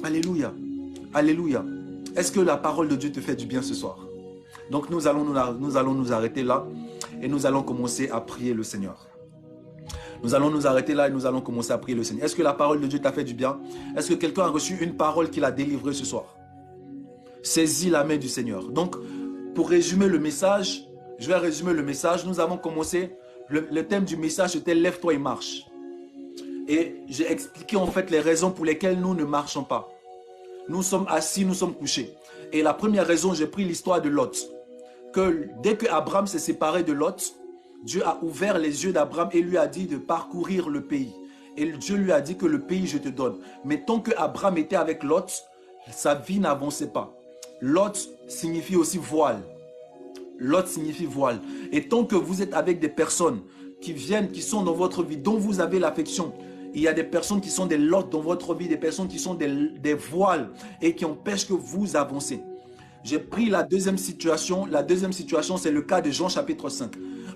Alléluia. Alléluia. Est-ce que la parole de Dieu te fait du bien ce soir? Donc nous allons nous arrêter là. Et nous allons commencer à prier le Seigneur. Nous allons nous arrêter là et nous allons commencer à prier le Seigneur. Est-ce que la parole de Dieu t'a fait du bien? Est-ce que quelqu'un a reçu une parole qu'il a délivrée ce soir? Saisis la main du Seigneur. Donc, pour résumer le message, je vais résumer le message. Nous avons commencé, le thème du message c'était « Lève-toi et marche ». Et j'ai expliqué en fait les raisons pour lesquelles nous ne marchons pas. Nous sommes assis, nous sommes couchés. Et la première raison, j'ai pris l'histoire de Lot. Que dès que Abraham s'est séparé de Lot, Dieu a ouvert les yeux d'Abraham et lui a dit de parcourir le pays. Et Dieu lui a dit que le pays je te donne. Mais tant que Abraham était avec Lot, sa vie n'avançait pas. Lot signifie aussi voile. Lot signifie voile. Et tant que vous êtes avec des personnes qui viennent, qui sont dans votre vie, dont vous avez l'affection, il y a des personnes qui sont des lots dans votre vie, des personnes qui sont des voiles et qui empêchent que vous avancez. J'ai pris la deuxième situation. La deuxième situation, c'est le cas de Jean chapitre 5,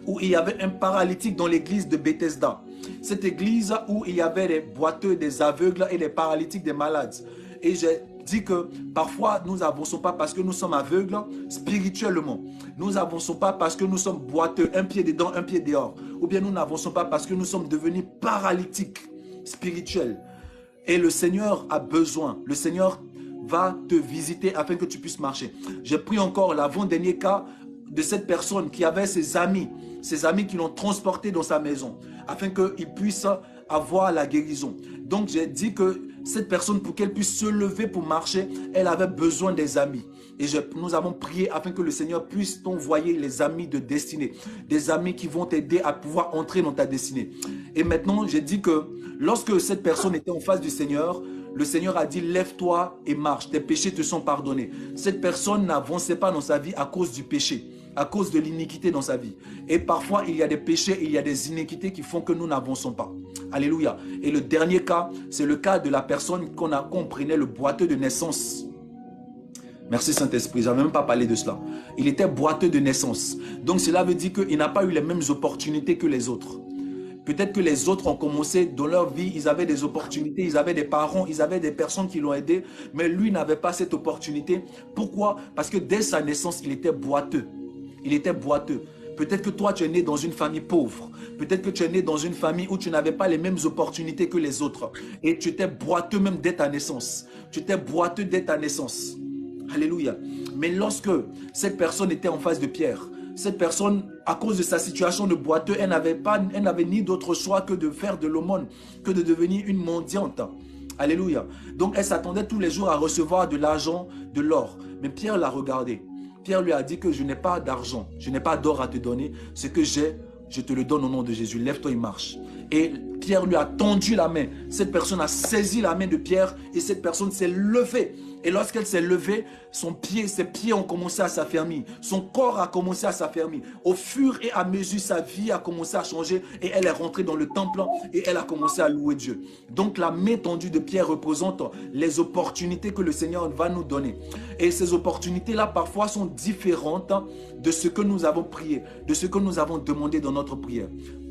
où il y avait un paralytique dans l'église de Bethesda. Cette église où il y avait des boiteux, des aveugles et des paralytiques, des malades. Et j'ai dit que parfois nous n'avançons pas parce que nous sommes aveugles spirituellement. Nous n'avançons pas parce que nous sommes boiteux, un pied dedans, un pied dehors. Ou bien nous n'avançons pas parce que nous sommes devenus paralytiques spirituels. Et le Seigneur a besoin. Le Seigneur va te visiter afin que tu puisses marcher. J'ai pris encore l'avant-dernier cas de cette personne qui avait ses amis qui l'ont transporté dans sa maison afin qu'il puisse avoir la guérison. Donc j'ai dit que cette personne, pour qu'elle puisse se lever pour marcher, elle avait besoin des amis. Et nous avons prié afin que le Seigneur puisse t'envoyer les amis de destinée. Des amis qui vont t'aider à pouvoir entrer dans ta destinée. Et maintenant, j'ai dit que lorsque cette personne était en face du Seigneur, le Seigneur a dit, lève-toi et marche, tes péchés te sont pardonnés. Cette personne n'avançait pas dans sa vie à cause du péché, à cause de l'iniquité dans sa vie. Et parfois, il y a des péchés, il y a des iniquités qui font que nous n'avançons pas. Alléluia. Et le dernier cas, c'est le cas de la personne qu'on prenait le boiteux de naissance. Merci Saint-Esprit, je n'avais même pas parlé de cela. Il était boiteux de naissance. Donc cela veut dire qu'il n'a pas eu les mêmes opportunités que les autres. Peut-être que les autres ont commencé dans leur vie, ils avaient des opportunités, ils avaient des parents, ils avaient des personnes qui l'ont aidé, mais lui n'avait pas cette opportunité. Pourquoi? Parce que dès sa naissance, il était boiteux. Il était boiteux. Peut-être que toi, tu es né dans une famille pauvre. Peut-être que tu es né dans une famille où tu n'avais pas les mêmes opportunités que les autres. Et tu étais boiteux même dès ta naissance. Tu étais boiteux dès ta naissance. Alléluia. Mais lorsque cette personne était en face de Pierre, cette personne, à cause de sa situation de boiteux, elle n'avait ni d'autre choix que de faire de l'aumône, que de devenir une mendiante. Alléluia. Donc elle s'attendait tous les jours à recevoir de l'argent, de l'or. Mais Pierre l'a regardé. Pierre lui a dit que je n'ai pas d'argent, je n'ai pas d'or à te donner. Ce que j'ai, je te le donne au nom de Jésus. Lève-toi et marche. Et Pierre lui a tendu la main. Cette personne a saisi la main de Pierre et cette personne s'est levée. Et lorsqu'elle s'est levée, ses pieds ont commencé à s'affermir. Son corps a commencé à s'affermir. Au fur et à mesure, sa vie a commencé à changer et elle est rentrée dans le temple et elle a commencé à louer Dieu. Donc la main tendue de Pierre représente les opportunités que le Seigneur va nous donner. Et ces opportunités-là, parfois, sont différentes de ce que nous avons prié, de ce que nous avons demandé dans notre prière.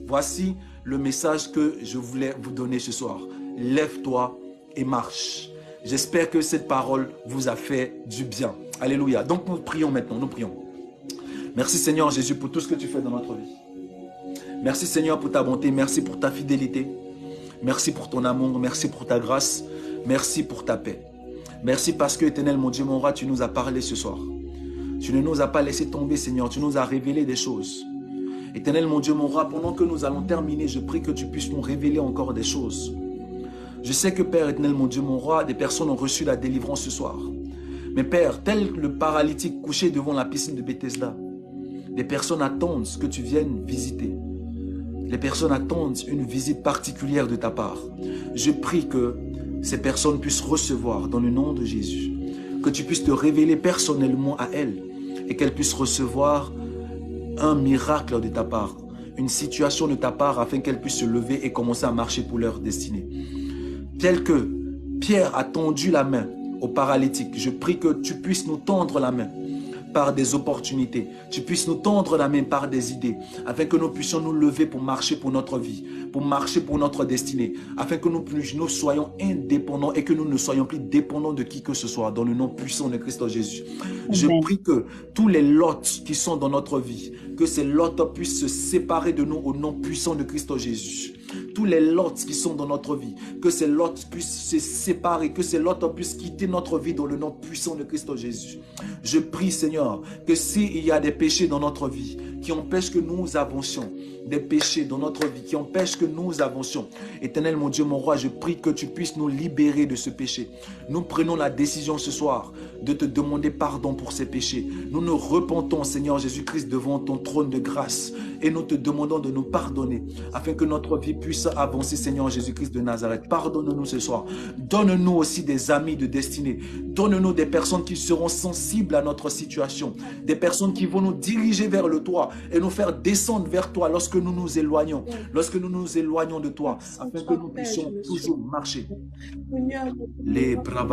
Voici le message que je voulais vous donner ce soir. Lève-toi et marche. J'espère que cette parole vous a fait du bien. Alléluia. Donc nous prions maintenant, nous prions. Merci Seigneur Jésus pour tout ce que tu fais dans notre vie. Merci Seigneur pour ta bonté, merci pour ta fidélité. Merci pour ton amour, merci pour ta grâce, merci pour ta paix. Merci parce que, Éternel mon Dieu, mon roi, tu nous as parlé ce soir. Tu ne nous as pas laissé tomber, Seigneur, tu nous as révélé des choses. Éternel mon Dieu, mon roi, pendant que nous allons terminer, je prie que tu puisses nous révéler encore des choses. Je sais que, Père, Éternel mon Dieu, mon roi, des personnes ont reçu la délivrance ce soir. Mais Père, tel le paralytique couché devant la piscine de Bethesda, des personnes attendent que tu viennes visiter. Les personnes attendent une visite particulière de ta part. Je prie que ces personnes puissent recevoir dans le nom de Jésus. Que tu puisses te révéler personnellement à elles et qu'elles puissent recevoir un miracle de ta part, une situation de ta part afin qu'elles puissent se lever et commencer à marcher pour leur destinée. Tel que Pierre a tendu la main au paralytique, je prie que tu puisses nous tendre la main par des opportunités. Tu puisses nous tendre la main par des idées, afin que nous puissions nous lever pour marcher pour notre vie, pour marcher pour notre destinée, afin que nous soyons indépendants et que nous ne soyons plus dépendants de qui que ce soit, dans le nom puissant de Christ Jésus. Je prie que tous les lots qui sont dans notre vie, que ces lots puissent se séparer de nous au nom puissant de Christ Jésus. Tous les lots qui sont dans notre vie, que ces lots puissent se séparer, que ces lots puissent quitter notre vie dans le nom puissant de Christ Jésus. Je prie, Seigneur, que s'il y a des péchés dans notre vie qui empêchent que nous avancions, des péchés dans notre vie qui empêchent que nous avancions, Éternel mon Dieu, mon roi, je prie que tu puisses nous libérer de ce péché. Nous prenons la décision ce soir de te demander pardon pour ces péchés. Nous nous repentons, Seigneur Jésus-Christ, devant ton trône de grâce et nous te demandons de nous pardonner afin que notre vie puisse avancer, Seigneur Jésus-Christ de Nazareth. Pardonne-nous ce soir. Donne-nous aussi des amis de destinée. Donne-nous des personnes qui seront sensibles à notre situation. Des personnes qui vont nous diriger vers le toit et nous faire descendre vers toi lorsque nous nous éloignons. Lorsque nous nous éloignons de toi, afin que nous puissions toujours marcher. Les bravas.